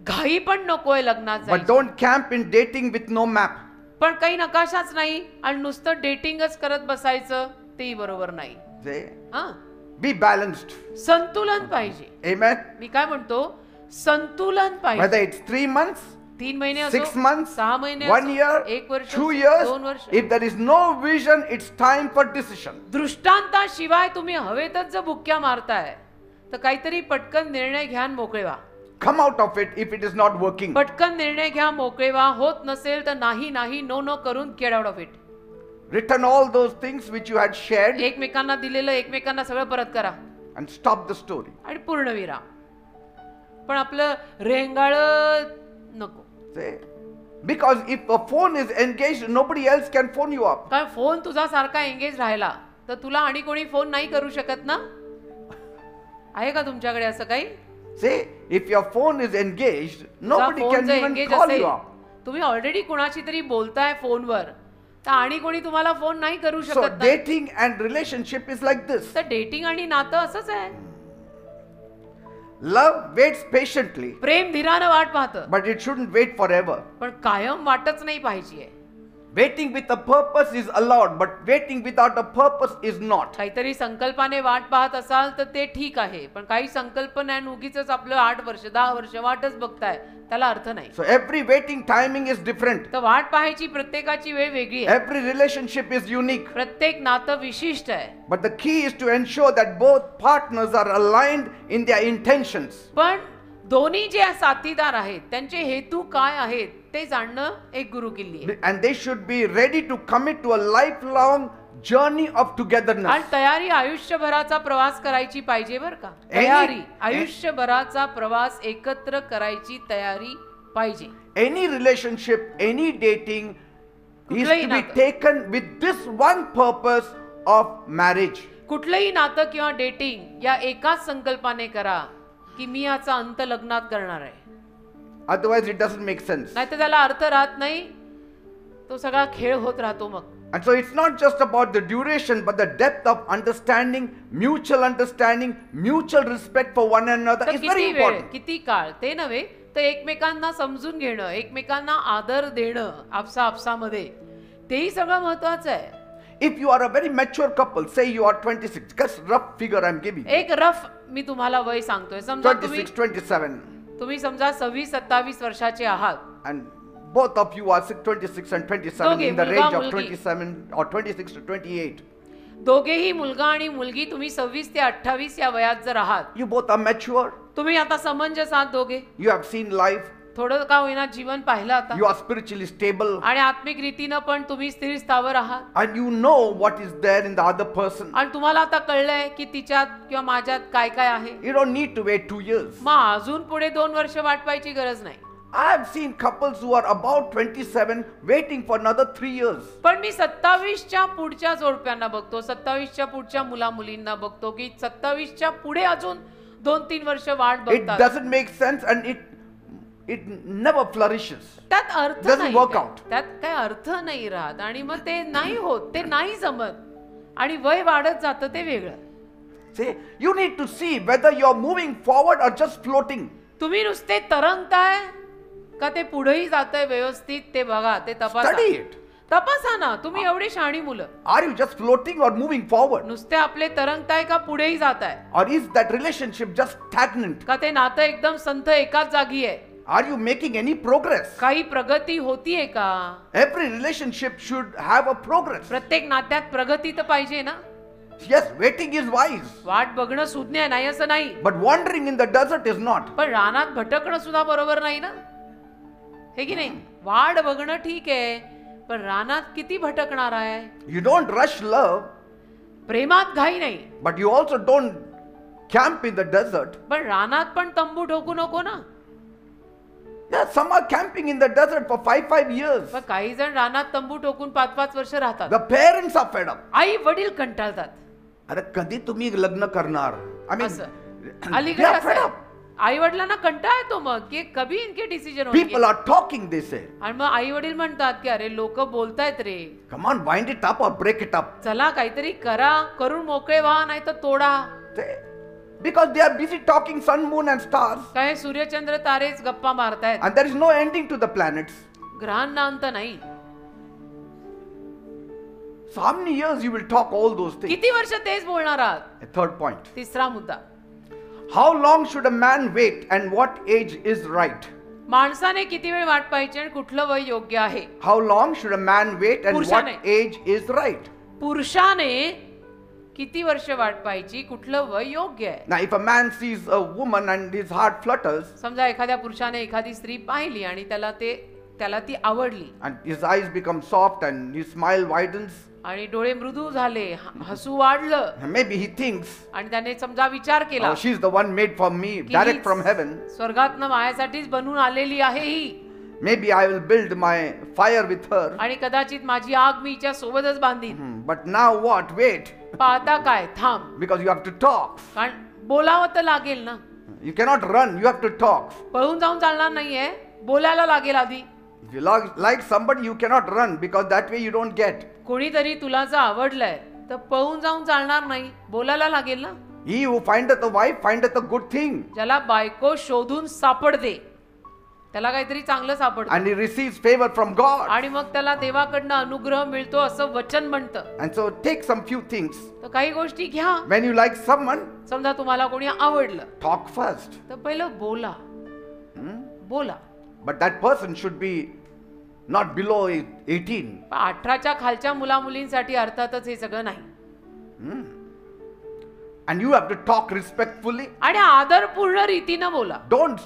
घाई पण नकोय लग्नात but जायची. don't camp in dating with no map. पण काही नकाशाच नाही आणि नुसतं डेटिंगच करत बसायचं तेही बरोबर नाही. See? हा, Be balanced. संतुलन पाहिजे. Amen. मी काय म्हणतो संतुलन Whether पाहिजे. it's 3 months, 3 महिने 6 असो, months, 6 महिने 1 असो, year, 1 वर्ष 2 years, 2 वर्ष. if there is no vision, it's time for decision. दृष्टांताशिवाय तुम्ही हवेतच जर बुक्क्या मारताय तर काहीतरी पटकन निर्णय घ्या आणि मोकळे व्हा. Come out of it if it is not working. पटकन निर्णय घ्या, मोकळे व्हा. होत नसेल तर नाही नाही नो नो करून get out of it. Return all those things which you had shared एकमेकांना दिलेलं एकमेकांना सगळं परत करा and stop the story. आणि पूर्णविराम. पण आपलं रेंगाळ नको. See? Because if a phone is engaged, nobody else can phone you up. कारण फोन तुझा सारखा एंगेज राहिला तर तुला आणि कोणी फोन नाही करू शकत ना. आहे का तुमच्याकडे असं काही? Say, if your phone is engaged, nobody phone can जर even एंगेज call असेल, you up. तुम्ही ऑलरेडी कुणाशी तरी बोलताय फोनवर, तर आणि कोणी तुम्हाला फोन नाही करू So शकत नाही. dating and relationship is like this. तर डेटिंग आणि नातं असंच आहे. Love waits patiently, प्रेम धीरानं वाट पाहतं, but it shouldn't wait forever. पण कायम वाटच नाही पाहिजे. Waiting with a purpose is allowed, but waiting without a purpose is not. काहीतरी संकल्पाने वाट पाहत असाल तर ते ठीक आहे, पण काही संकल्पना आहे उगीच आपलं 8 वर्ष 10 वर्ष वाटच बघताय, त्याला अर्थ नाही. So every waiting timing is different. तर वाट पाहायची प्रत्येकाची वेळ वेगळी आहे. Every relationship is unique. प्रत्येक नातं विशिष्ट आहे. But the key is to ensure that both partners are aligned in their intentions. पण दोन्ही जे साथीदार आहेत त्यांचे हेतू काय आहेत ते जाणणं एक गुरुकिल्ली आहे. And they should be ready to commit to a lifelong journey of togetherness. आणि तयारी आयुष्यभराचा प्रवास करायची पाहिजे बरं का. तयारी आयुष्यभराचा प्रवास एकत्र करायची तयारी पाहिजे. Any relationship, any dating is कुठलंही to be नातं. taken with this one purpose of marriage. कुठलंही नातं किंवा डेटिंग या एकाच संकल्पाने करा की मी याचा अंत लग्नात करणार आहे. Otherwise it doesn't make sense. नाही तर त्याला अर्थ राहत नाही, तो सगळा खेळ होत राहतो मग. And so it's not just about the duration, but the depth of understanding, mutual respect for one another तर is very किती वेळ important. किती काळ ते नव्हे, तर एकमेकांना समजून घेणं, एकमेकांना आदर देणं आपसामध्ये, तेही सगळं महत्वाचं आहे. If you are a very mature couple, say you are 26, just rough figure I'm giving. एक रफ मी तुम्हाला वय सांगतोय. समजा 26, 27. तुम्ही समजा 26-27 वर्षाचे आहात. And both of you are 26 and 27 दोघे, in the मुलगा, range of मुलगी. 27 or 26 to 28. दोघेही मुलगा आणि मुलगी तुम्ही 26 ते 28 या वयात जर आहात, You both are mature. तुम्ही आता समंजस आहात दोघे. You have seen life. थोडं का होईना जीवन पाहिलं आता, You are spiritually stable. आणि आत्मिक रीतीनं पण तुम्ही स्थिर स्थावर आहात. And you know what is there in the other person. आणि तुम्हाला आता कळलंय की तिच्यात किंवा माझ्यात काय काय आहे. You don't need to wait 2 years. मग अजून पुढे 2 वर्ष वाट पाहायची गरज नाही. I have seen couples who are about 27 waiting for another 3 years. पण मी 27च्या पुढच्या जोडप्यांना बघतो, 27च्या पुढच्या मुला मुलींना बघतो की 27च्या पुढे अजून 2-3 वर्ष वाट It बघतात. doesn't make sense and it never flourishes. त्यात अर्थ Doesn't नाही, work out. त्यात काय अर्थ नाही राहत, आणि मग ते नाही होत, ते नाही जमत, आणि वय वाढत जातं ते वेगळं. See, you need to see whether you are moving forward or just floating. तुम्ही नुसते तरंगताय का ते पुढेही जातंय व्यवस्थित ते बघा, ते तपासा. Study it. तपासा ना. तुम्ही एवढी शहाणी मुलं, Are you just floating or moving forward? नुसते आपले तरंगताय का पुढेही जाताय, Or is that relationship just stagnant? का ते नातं एकदम संथ एकाच जागी आहे. Are you making any progress? काही प्रगती होतीये का. Every relationship should have a progress. प्रत्येक नात्यात प्रगती तर पाहिजे ना. Yes, waiting is wise. वाट बघणं सुज्ञ आहे, नाही असं नाही, But wandering in the desert is not. पण रानात भटकणं सुद्धा बरोबर नाही ना, हे की नाही. वाट बघणं ठीक आहे, पण रानात किती भटकणार आहे. You don't rush love, प्रेमात घाई नाही, but you also don't camp in the desert. पण रानात पण तंबू ठोकू नको ना. Yeah, some are camping in the desert for 5 years. पण काही जण रानात तंबू ठोकून 5 वर्ष राहतात. The parents are fed up. आई वडील कंटाळतात. अरे कधी तुम्ही लग्न करणार? I mean, असं. they अलीकडे are असं fed आहे. up. आई वडिलांना कंटाळ येतो मग की कभी इनके decision People are talking, they say. आणि मग आई वडील म्हणतात की अरे लोक बोलतायत रे, Come on, wind it up or break it up. चला काहीतरी करा, करून मोकळे व्हा, नाही तर तोडा. Because they are busy talking sun, moon and stars. काय सूर्यचंद्र तारेच गप्पा मारतायत, And there is no ending to the planets. ग्रहांना अंत नाही. So how many years you will talk all those things? किती वर्ष तेच बोलणार आहात. A third point. तिसरा मुद्दा, How long should a man wait and what age is right? माणसाने किती वेळ वाट पाहिजे आणि कुठलं वय योग्य आहे. How long should a man wait and what पुरुषाने. age is right? पुरुषाने किती वर्ष वाट पाहिजे, कुठलं वय योग्य आहे. Now if a man sees a woman and his heart flutters समजा एखाद्या पुरुषाने एखादी स्त्री पाहिली आणि त्याला ती आवडली and his eyes become soft and his smile widens, आणि डोळे मृदू झाले, हसू वाढलं, maybe he thinks, आणि त्याने समजा विचार केला oh, she's the one made for me, की direct हीच from heaven. स्वर्गातनं माझ्यासाठीच बनून आलेली आहे ही, Maybe I will build my fire with her. आणि कदाचित माझी आग मी हिच्या सोबतच बांधीन. But now what? Wait. पाहता काय, थांब, Because you have to talk. कारण बोलावं तर लागेल ना. You cannot run, you have to talk. पळून जाऊन चालणार नाहीये, बोलायला लागेल आधी. If you like somebody, you cannot run because that way you don't get. कोणीतरी तुला जर आवडलंय तर पळून जाऊन चालणार नाही, बोलायला लागेल ना. He who findeth a wife findeth a good thing. ज्याला बायको शोधून सापडते त्याला काहीतरी चांगलं सापडतं. And he receives favor from God. आणि मग त्याला देवाकडनं अनुग्रह मिळतो असं वचन म्हणतं. And so take some few things. तर काही गोष्टी घ्या. When you like someone, समजा तुम्हाला कोणी आवडलं talk first. तर पहिलं बोला. बोला. But that person should be not below 18. 18च्या खालच्या मुला मुलींसाठी अर्थातच हे सगळं नाही. And you have to talk respectfully. आणि आदरपूर्ण रीतीनं बोला. Don't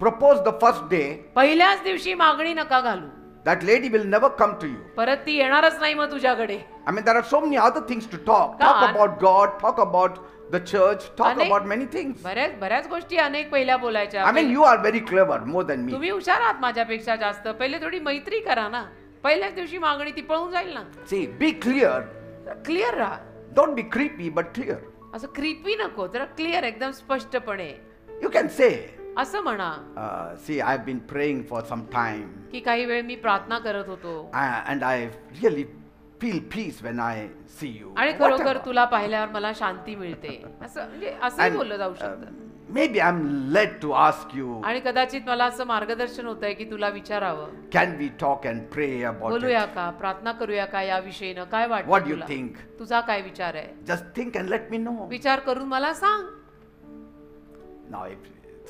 propose the first day. पहिल्याच दिवशी मागणी नका घालू. That lady will never come to you. परत ती येणारच नाही मग तुझ्याकडे. I mean, there are so many other things to talk. God. Talk about God, talk about the church, talk अनेक- about many things. बऱ्याच गोष्टी अनेक पहिल्या बोलायच्या. I mean, you are very clever, more than me. तुम्ही हुशार आहात माझ्यापेक्षा जास्त. पहिले थोडी मैत्री करा ना. पहिल्याच दिवशी मागणी ती पळून जाईल ना. See, be clear. क्लिअर राहा. Don't be creepy, but clear. असं क्रिपी नको, जरा क्लिअर एकदम स्पष्टपणे. You can say, असं म्हणा see, I've been praying for some time. की काही वेळ मी प्रार्थना करत होतो And I really feel peace when I see you. आणि खरोखर Whatever. तुला पाहिल्यावर मला शांती मिळते. असं म्हणजे असंही And, बोललं जाऊ शकतं. maybe I'm led to ask you, आणि कदाचित मला असं मार्गदर्शन होतंय की तुला विचारावं, can we talk and pray about बोलूया it? का, प्रार्थना करूया का या विषयीनं, काय What वाटतं do you तुला? think? तुझा काय विचार आहे? Just think and let me know. विचार करून मला सांग. Now,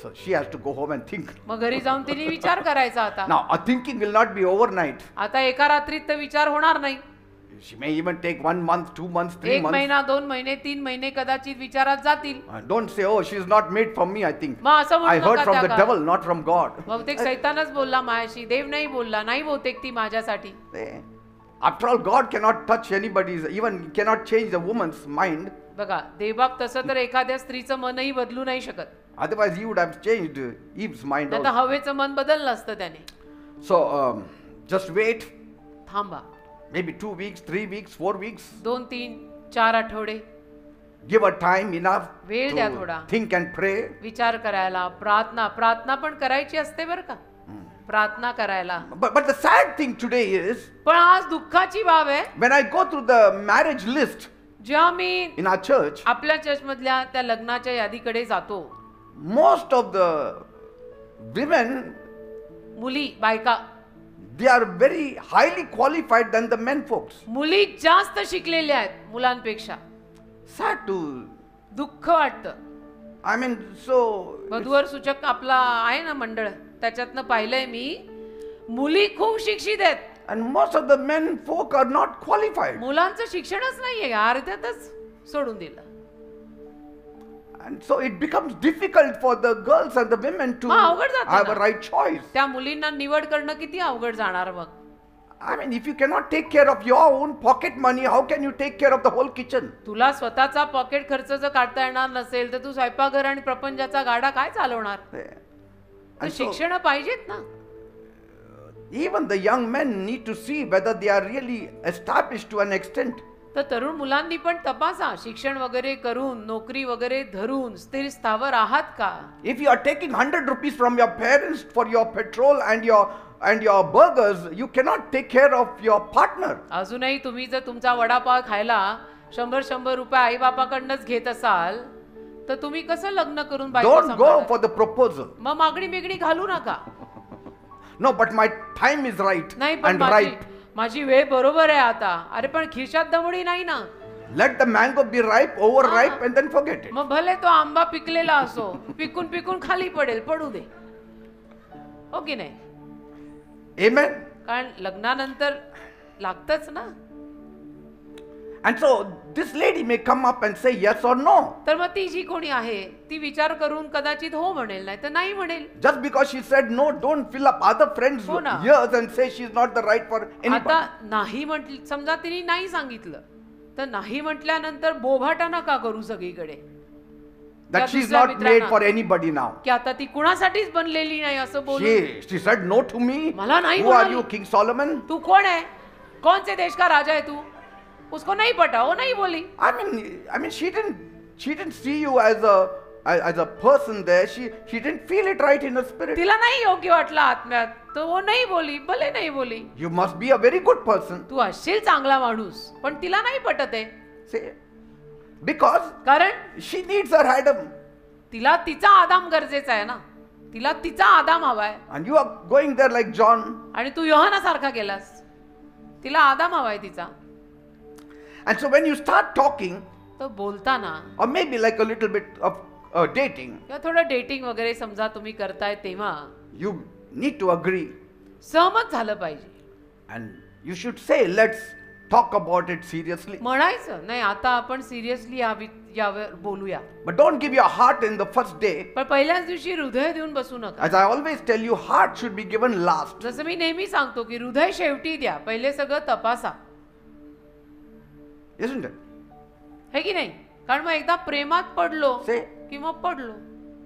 so she has to go home and think. मग घरी जाऊन तिने विचार करायचा आता. Now, a thinking will not be overnight. आता एका रात्रीत तर विचार होणार नाही. She may even take 1 month, 2 months, 3 एक months. महिना, 2 महिने, 3 महिने कदाचित विचारात जातील. Don't say, oh, she's not made for me, I think. मग असं I म्हणू heard नका from the त्या devil, काळात. not from God. बहुतेक सैतानच बोलला माझ्याशी, देव नाही बोलला. नाही बहुतेक ती माझ्यासाठी. After all, God cannot touch anybody's, even cannot change the woman's mind. बघा, देवबाप तसं तर एखाद्या स्त्रीचं मनही बदलू नाही शकत. Otherwise, he would have changed Eve's mind आता also. हवेचं मन बदललं असतं त्याने. So, just wait. थांबा. Maybe 2 weeks, 3 weeks, 4 weeks. 2, 3, 4 आठवडे Give her time enough वेळ द्या to थोडा. think and pray. विचार करायला, प्रार्थना पण करायची असते बरं का. प्रार्थना करायला. But the sad thing today is, पण आज दुःखाची बाब आहे, when I go through the marriage list जेव्हा मी in our church, आपल्या चर्चमधल्या त्या लग्नाच्या यादीकडे जातो, most of the women, मुली, बायका, they are very highly qualified than the men folks. मुली जास्त शिकलेल्या आहेत मुलांपेक्षा. Sad to, दुःख वाटतं. I mean, so, वधूवर सूचक आपला आहे ना मंडळ, त्याच्यातनं पाहिलंय मी, मुली खूप शिक्षित आहेत. and most of the men folk are not qualified. मुलांचं शिक्षणच नाहीये, अर्ध्यातच सोडून दिलं. And so it becomes difficult for the girls and the women to मग अवघड जातं have ना. a right choice. त्या मुलींना निवड करणं किती अवघड जाणार मग. I mean, if you cannot take care of your own pocket money, how can you take care of the whole kitchen? तुला स्वतःचा पॉकेट खर्च जर काढता येणार नसेल तर तू स्वयंपाकघर आणि प्रपंचाचा गाडा काय चालवणार? तर And so, शिक्षण पाहिजेत ना. even the young men need to see whether they are really established to an extent. तर तरुण मुलांनी पण तपासा, शिक्षण वगैरे करून, नोकरी वगैरे धरून स्थिर स्थावर आहात का? If you are taking 100 rupees from your parents for your petrol and your burgers, you cannot take care of your partner. अजूनही तुम्ही जर तुमचा वडापाव खायला 100 रुपये आई बापाकडनंच घेत असाल तर तुम्ही कसं लग्न करून बायको Don't go सांभाळणार? for the proposal. मग मागणी बिगणी घालू नका. No, but my time is right नाही पण and ripe. माझी वेळ बरोबर आहे आता. अरे पण खिशात दमडी नाही ना. Let the mango be ripe, overripe, and then forget it. मग भले तो आंबा पिकलेला असो, पिकून खाली पडेल, पडू दे. हो की नाही? Amen. कारण लग्नानंतर लागतच ना. And so this lady may come up and say yes or no. तर मग ती जी कोणी आहे ती विचार करून कदाचित हो म्हणेल, नाही तर नाही म्हणेल. Just because she said no, don't fill up other friends' हो ना. ears and say she's not the right for anybody. आता नाही म्हटलं, समजा तिने नाही सांगितलं तर नाही म्हटल्यानंतर बोभाटा नका करू सगळीकडे त्या That she's दुसऱ्या not made मित्रांना. for anybody now. की आता ती कुणासाठीच बनलेली नाही असं बोलू. She said no to me. मला नाही Who are बोलाली. you, King Solomon? तू कोण है? कौन से देश का राजा है तू? उसको नहीं पटा, वो नहीं बोली. I mean, she didn't see you as a person there, she didn't feel it right in her spirit. तिला नाही योग्य वाटलं आत्म्यात, तो वो नाही बोली, भले नाही बोली. You must be a very good person. तू असशील चांगला माणूस, पण तिला नाही पटत आहे. See, because कारण she needs her Adam. तिला तिचा आदाम गरजेचा आहे ना, तिला तिचा आदाम हवाय. And you are going there like John. आणि तू योहानासारखा गेलास, तिला आदाम हवाय तिचा. And so when you start talking, तो बोलताना or maybe like a little bit of dating, किंवा थोडं डेटिंग वगैरे समजा तुम्ही करताय तेव्हा you need to agree. सहमत झालं पाहिजे. And you should say, let's talk about it seriously. म्हणायचं नाही, आता आपण सिरियसली यावर बोलूया. But don't give your heart in the first day. पण पहिल्याच दिवशी हृदय देऊन बसू नका. As I always tell you, heart should be given last. जसं मी नेहमी सांगतो की हृदय शेवटी द्या, पहिले सगळं तपासा. Isn't it? हे की नाही? कारण मग एकदा प्रेमात पडलो Say, की मग पडलो.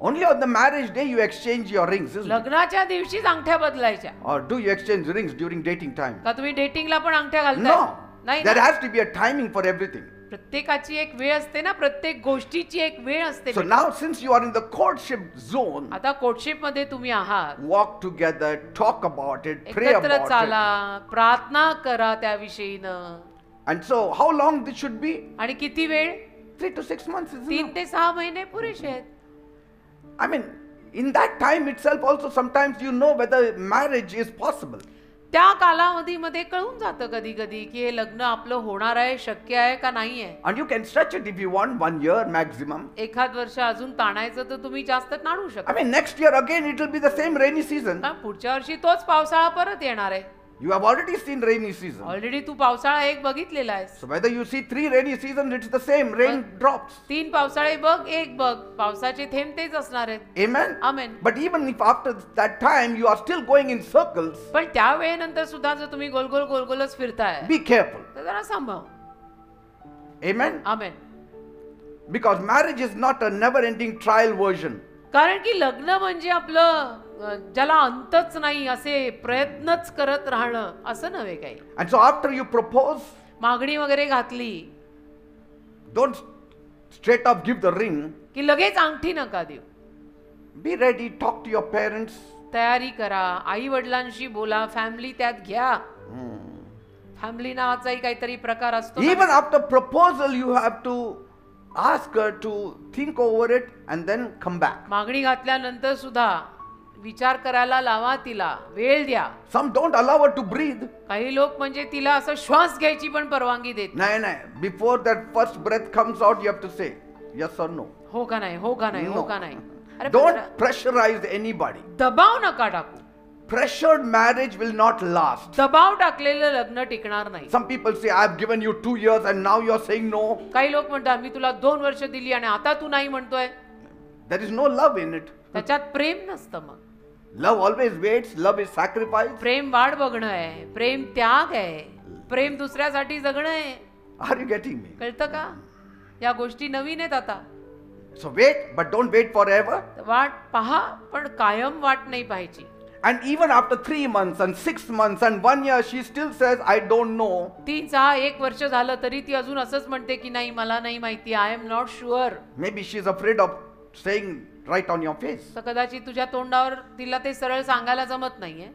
only on the marriage day you exchange your rings, isn't it? लग्नाच्या दिवशीच अंगठ्या बदलायच्या. Or do you exchange rings during dating time? का तुम्ही डेटिंगला पण अंगठ्या घालताय? No. नाही There ना? has to be a timing for everything. प्रत्येकाची एक वेळ असते ना, प्रत्येक गोष्टीची एक वेळ असते. So now since you are in the courtship zone, आता कोर्टशिप मध्ये तुम्ही आहात, walk together, talk about it, pray एकत्र about चाला, प्रार्थना करा त्याविषयीनं. it. And so how long this should be? आणि किती वेळ? 3 to 6 months, isn't 3 it? ते 6 महिने पुरेसे आहेत. I mean, in that time itself also sometimes you know whether marriage is possible. त्या कालावधीमध्ये कळून जातं कधी कधी की हे लग्न आपलं होणार आहे, शक्य आहे का नाही आहे. And you can stretch it if you want, 1 year maximum. एखाद वर्ष अजून ताणायचं तर तुम्ही जास्त ताणू I शकता. mean, next year again it will be the same rainy season. कारण पुढच्या वर्षी तोच पावसाळा परत येणार आहे. You have already seen rainy season. Already तू पावसाळा एक बघितलेला आहेस. So whether you see 3 rainy seasons, it's the same, rain drops. 3 पावसाळे बघ, एक बघ, पावसाचे थेंब तेच असणार आहेत. Amen? Amen. But even if after that time you are still going in circles, पण त्या वेळेनंतर सुद्धा जर तुम्ही गोलगोल गोलगोलच फिरताय be careful. तर जरा सांभाळ. Amen? Amen. Because marriage is not a never ending trial version. कारण की लग्न म्हणजे आपलं ज्याला अंतच नाही, असे प्रयत्नच करत राहणं असं नव्हे काही. And so after you propose, मागणी वगैरे घातली don't straight up give the ring. की लगेच अंगठी नका देऊ. Be ready, talk to your parents. तयारी करा, आई वडिलांशी बोला, फॅमिली त्यात घ्या. फॅमिली नावाचाही काहीतरी प्रकार असतो ना. Even after proposal, you have to ask her to think over it and then come back. मागणी घातल्यानंतर सुद्धा विचार करायला लावा, तिला वेळ द्या. Some don't allow her to breathe. काही लोक म्हणजे तिला असं श्वास घ्यायची पण परवानगी देत No, no. Before that first breath comes out, you have to say yes or no. हो का नाही, हो का नाही, हो No. का नाही. अरे Don't पण pressurize anybody. दबाव नका टाकू. Pressured marriage will not last. दबाव टाकलेलं लग्न टिकणार नाही. Some people say, I've given you 2 years and now you're saying no. काही लोक म्हणतात मी तुला 2 वर्ष दिली आणि आता तू नाही म्हणतोय. There is no love in it. त्याच्यात प्रेम नसतं. मग Love always waits. Love is sacrifice. प्रेम वाट बघणं आहे, प्रेम त्याग आहे, प्रेम दुसऱ्यासाठी जगणं आहे. Are you getting me? कळतं का? या गोष्टी नवीन आहेत आता. So wait, but don't wait forever. वाट पहा, पण कायम वाट नाही पाहायची. And even after 3 months and 6 months and 1 year, she still says, I don't know. 3, 6, 1 वर्ष झालं तरी ती अजून असंच म्हणते की नाही, मला नाही माहिती, I am not sure. Maybe she's afraid of saying right on your face. तर कदाचित तुझ्या तोंडावर तिला ते सरळ सांगायला जमत नाहीये.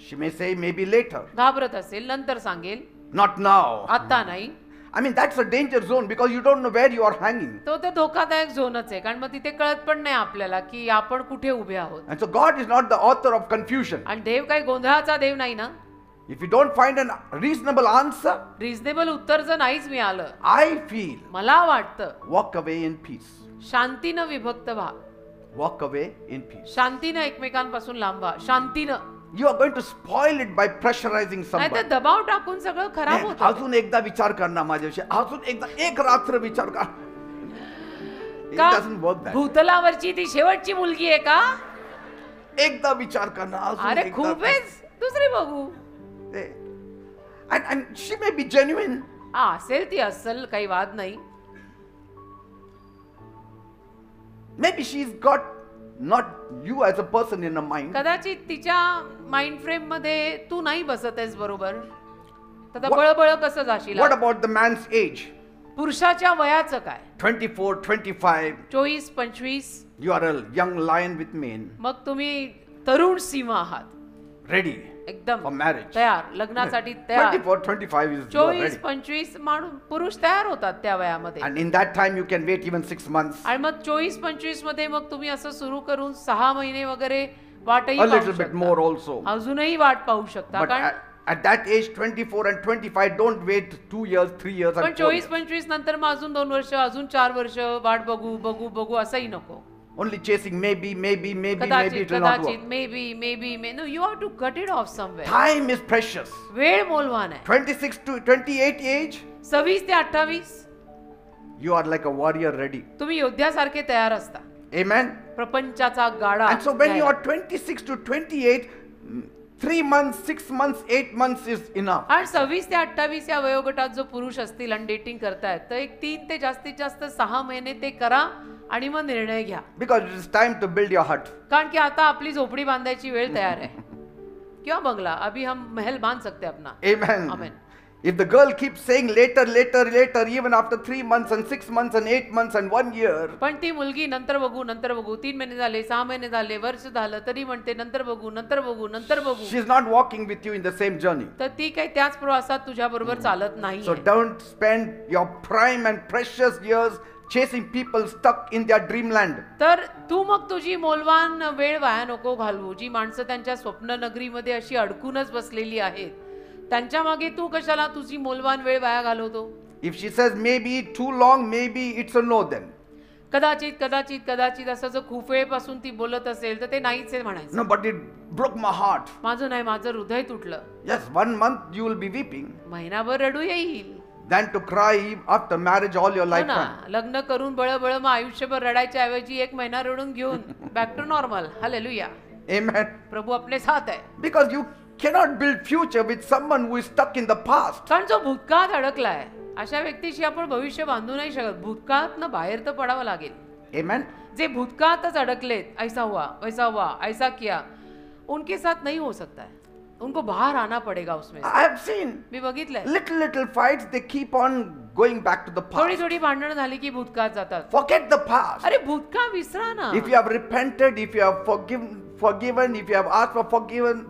She may say maybe later. घाबरत असेल, नंतर सांगेल, Not now. आता नाही. I mean, that's a danger zone because you don't know where you are hanging. तो तर धोकादायक झोनच आहे, कारण मग तिथे कळत पण नाही आपल्याला की आपण कुठे उभे आहोत. And so God is not the author of confusion. आणि देव काही गोंधळाचा देव नाही ना. If you don't find a reasonable answer, reasonable उत्तर जर नाहीच मिळालं, I feel, मला वाटतं walk away in peace. शांतीनं विभक्त व्हा. Walk away in peace. शांतीनं एकमेकांपासून लांब व्हा. शांतीनं. You are going to spoil it by pressurizing नाही तर somebody. दबाव टाकून सगळं खराब नाही, होतं. अजून एकदा विचार कर ना माझ्याविषयी, अजून एकदा एक रात्र विचार कर. It का doesn't work that way. भूतलावरची ती शेवटची मुलगी आहे का? एकदा विचार कर ना, अजून अरे एकदा. खूप आहेच, दुसरी बघू. And she may be genuine. असेल ती असेल, काही वाद नाही. Maybe she's got not you as a person in her mind. कदाचित तिच्या माइंड फ्रेम मध्ये तू नाही बसत आहेस बरोबर. तर बळबळ कसं जाशील? What about the man's age? पुरुषाच्या वयाचं काय? 24, 25, 24-25. you are a young lion with mane, मग तुम्ही तरुण सिंह आहात, ready एकदम for marriage. तयार, लग्नासाठी तयार. 24, 25 is you are ready. 24-25 पुरुष तयार होतात त्या वयामध्ये. And in that time you can wait even 6 months. आणि मग 24-25 मध्ये मग तुम्ही असं सुरू करून 6 महिने वगैरे वाटही A पाहू little bit शकता. more also. अजूनही वाट पाहू शकता. But कारण at that age, 24 and 25, don't wait 2 years, 3 years, पण and 4 years. 24-25 नंतर मग अजून 2 वर्ष, अजून 4 वर्ष वाट बघू बघू बघू असंही नको. Only chasing maybe it will not कदाचित work. May no you have to cut it off somewhere. Time is precious. वेळ मौल्यवान आहे. 26 to 28 age, 26 ते 28 you are like a warrior ready. तुम्ही योद्ध्यासारखे तयार असता. Amen. प्रपंचाचा गाडा. And so when you घ्यायला. are 26 to 28, 3 months, 6 months, 8 months is enough. आणि 26 ते 28 या वयोगटात जो पुरुष असतील आणि डेटिंग करतायत तर एक 3 ते जास्तीत जास्त 6 महिने ते करा आणि मग निर्णय घ्या. Because it is time to build your hut. कारण की आता आपली झोपडी बांधायची वेळ तयार आहे. किंवा बंगला, अभी हम महल बांध सकते अपना. Amen. Amen. If the girl keeps saying later, even after 3 months and 6 months and 8 months and 1 year, पण ती मुलगी नंतर बघू 3 महिने झाले, 6 महिने झाले, वर्ष झालं तरी म्हणते नंतर बघू. she is not walking with you in the same journey. तर ती काही त्याच प्रवासात तुझ्या बरोबर चालत नाही. So don't spend your prime and precious years chasing people stuck in their dreamland. तर तू मग तुझी मौल्यवान वेळ वाया नको घालवू. जी माणसं त्यांच्या स्वप्न नगरीमध्ये अशी अडकूनच बसलेली आहेत, त्यांच्या मागे तू कशाला तुझी मौल्यवान वेळ वाया घालवतो? If she says maybe too long, maybe it's a no then. कदाचित असं जर खूप वेळपासून ती बोलत असेल तर ते नाहीच आहे म्हणायचं. No, but it broke my heart. माझं नाही, माझं हृदय तुटलं. Yes, 1 month you will be weeping. महिनाभर रडू येईल. Than to cry after marriage all your हो ना, lifetime. लग्न करून बळबळ मग आयुष्यभर रडायच्या ऐवजी 1 महिना रडून घेऊन back to normal. Hallelujah. Amen. प्रभू आपले साथ आहे. Because you cannot build future with someone who is stuck in the past. कारण जो भूतकाळात अडकलाय अशा व्यक्तीशी आपण भविष्य बांधू नाही शकत. भूतकाळातनं बाहेर तर पडावं लागेल. Amen. जे भूतकाळातच अडकलेत, ऐसा हुआ वैसा हुआ ऐसा किया, उनके साथ नहीं हो सकता है. उनको बाहर आना पड़ेगा उसमें. I have seen मी बघितलंय. little fights, they keep on going back to the past. थोडी भांडणं झाली की भूतकाळात जातात. Forget the past. अरे भूतकाळ विसरा ना. If you have repented, if you have forgiven, if you have asked for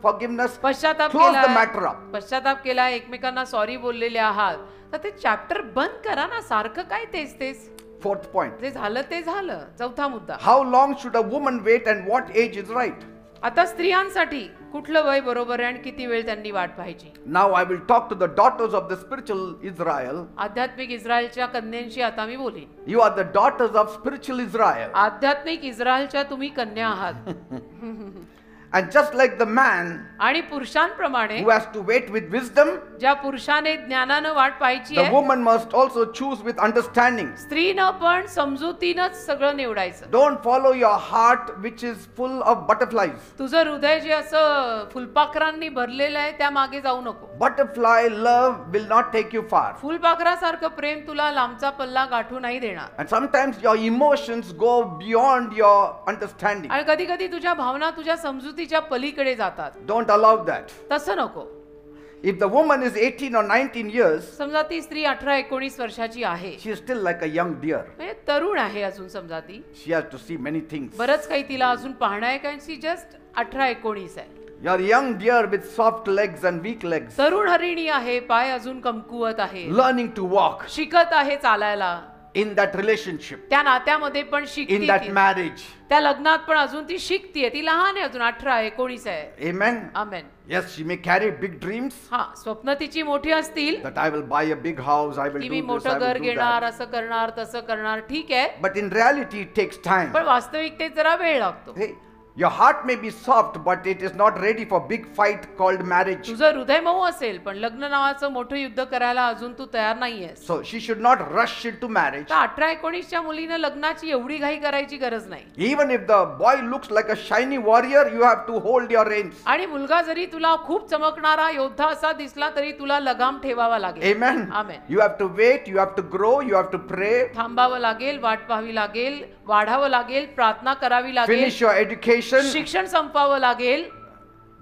forgiveness, पश्चाताप close the केलाय, matter up. पश्चाताप केला, एकमेकांना सॉरी बोललेले आहात, तर ते चॅप्टर बंद करा ना. सारखं काय तेच. 4th point. जे झालं ते झालं. 4था मुद्दा. How long should a woman wait and what age is right? आता स्त्रियांसाठी कुठलं वय बरोबर आहे आणि किती वेळ त्यांनी वाट पाहायची? Now I will talk to the daughters of the spiritual Israel. आध्यात्मिक इस्रायलच्या कन्यांशी आता मी बोलीन. You are the daughters of spiritual Israel. आध्यात्मिक इस्रायलच्या तुम्ही कन्या आहात. And just like the man आणि पुरुषांप्रमाणे who has to wait with wisdom, ज्या पुरुषाने ज्ञानानं वाट पाहायची the आहे, woman must also choose with understanding. स्त्रीनं पण समजुतीनंच सगळं निवडायचं. Don't follow your heart which is full of butterflies. तुझं हृदय जे असं फुलपाखरांनी भरलेलं आहे त्या मागे जाऊ नको. Butterfly love will not take you far. फुलपाखरासारखं प्रेम तुला लांबचा पल्ला गाठू नाही देणार. And sometimes your emotions go beyond your understanding. आणि कधी कधी तुझ्या भावना तुझ्या समजुतीच्या पलीकडे जातात. Don't allow that. तसं नको. If the woman is 18 or 19 years, समजा ती स्त्री 18-19 वर्षाची आहे, she is still like a young deer. म्हणजे तरुण आहे अजून. समजा ती She has to see many things. बरंच काही तिला अजून पाहणं आहे, कारण ती जस्ट 18-19 आहे. You are a young deer with soft legs and weak legs, तरुण हरिणी आहे, पाय अजून कमकुवत आहे, learning to walk शिकत आहे चालायला. in that relationship, त्या नात्यामध्ये पण in शिकते that ती. marriage. त्या लग्नात पण अजून ती शिकतीये. ती लहान आहे अजून, 18-19 आहे. Amen. Amen. Yes, she may carry big dreams हा, स्वप्न तिची मोठी असतील, that I will buy a big house, I will की do मी this, I मोठं घर will do घेणार, that. असं करणार, तसं करणार. ठीक आहे, But in reality, it takes time. पण वास्तविकतेत जरा वेळ लागतो. Hey, your heart may be soft, but it is not ready for big fight called marriage. तुझं हृदय मऊ असेल पण लग्न नावाचं मोठं युद्ध करायला अजून तू तयार नाहीयेस. So she should not rush into marriage. तर 18-19च्या मुलीनं लग्नाची एवढी घाई करायची गरज नाही. Even if the boy looks like a shiny warrior, you have to hold your reins. आणि मुलगा जरी तुला खूप चमकणारा योद्धा असा दिसला तरी तुला लगाम ठेवावा लागेल. Amen. Amen. You have to wait, you have to grow, you have to pray, थांबावं लागेल, वाट पाहावी लागेल, वाढावं लागेल, प्रार्थना करावी लागेल, finish your education. शिक्षण संपवावं लागेल.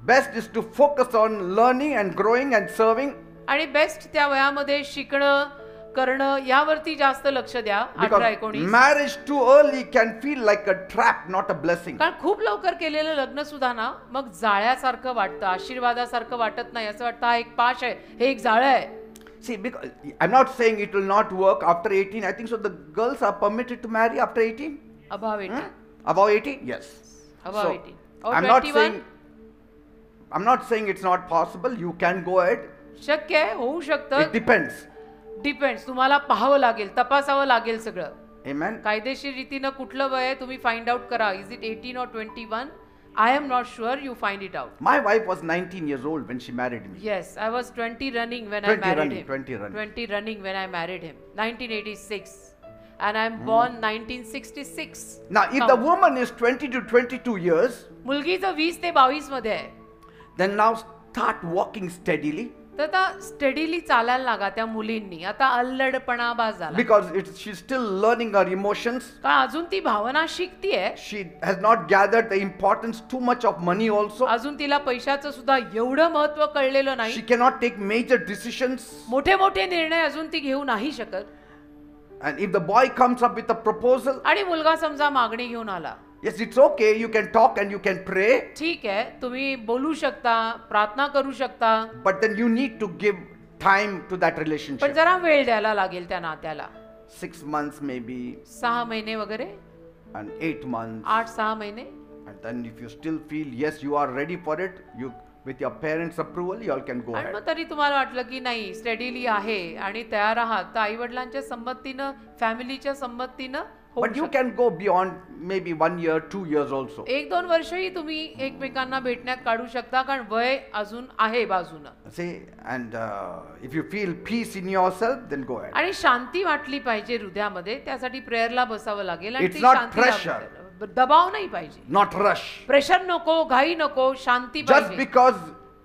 Best is to focus on learning and growing and serving. आणि बेस्ट त्या वयामध्ये शिकणं, करणं यावरती जास्त लक्ष द्या. 18-19 Because marriage too early can feel like a trap, not a blessing. कारण खूप लवकर केलेलं लग्न सुद्धा ना मग जाळ्यासारखं वाटतं, आशीर्वादासारखं वाटत नाही. असं वाटतं हा एक पाश आहे, हे एक जाळं आहे. See, because I'm not saying it will not work after 18. I think so. The girls are permitted to marry after 18. Above 18. Above 18, yes. Above So, 18. Or I'm not 21? saying. I'm not saying it's not possible. You can go ahead. शक्य आहे, होऊ It शकतं. depends. Depends, तुम्हाला पाहावं लागेल, तपासावं लागेल सगळं. Amen. कायदेशीर रीतीनं कुठलं वय आहे तुम्ही फाइंड आउट करा. Is it 18 or 21? I am not sure. You find it out. My wife was 19 years old when she married me. Yes, I was 20 running when I 20 married running, him. 20 running. 20 running when I married him. 1986. And I'm born 1966. Now, if the woman is 20 to 22 years, मुलगी जर 20 ते 22 मध्ये आहे, then now start walking steadily तर आता steadily चालायला लागा त्या मुलींनी. आता अल्लडपणा बाज झाला. because she's still learning her emotions. कारण अजून ती भावना शिकतीये. She has not gathered the importance too much of money also. अजून तिला पैशाचं सुद्धा एवढं महत्व कळलेलं She नाही. cannot take major decisions. मोठे मोठे निर्णय अजून ती घेऊ नाही शकत. And if the boy comes up with a proposal, आणि मुलगा समजा मागणी घेऊन आला, yes, it's okay. You can talk and you can pray, ठीक आहे, तुम्ही बोलू शकता, प्रार्थना करू शकता, but then you need to give time to that पण relationship. जरा वेळ द्यायला लागेल त्या नात्याला. 6 months maybe, 6 महिने वगैरे, and 8 months. 8-6 महिने. And then if you still feel, yes, you are ready for it, you with your parents' approval, you all can go आणि ahead. मग तरी तुम्हाला वाटलं की नाही स्टडीली आहे आणि तयार आहात, तर आई वडिलांच्या संमतीनं, फॅमिलीच्या संमतीनं होऊ But you शकतं. can go beyond maybe 1 year, 2 years also. 1-2 वर्षही तुम्ही एकमेकांना भेटण्यात काढू शकता, कारण वय अजून आहे बाजूनं. See, and if you feel peace in yourself, then go ahead. आणि शांती वाटली पाहिजे हृदयामध्ये, त्यासाठी प्रेयरला बसावं लागेल. आणि It's ती not शांती pressure. लागेल. दबाव नाही पाहिजे, Not rush. प्रेशर नको, घाई नको, शांती Just पाहिजे. because,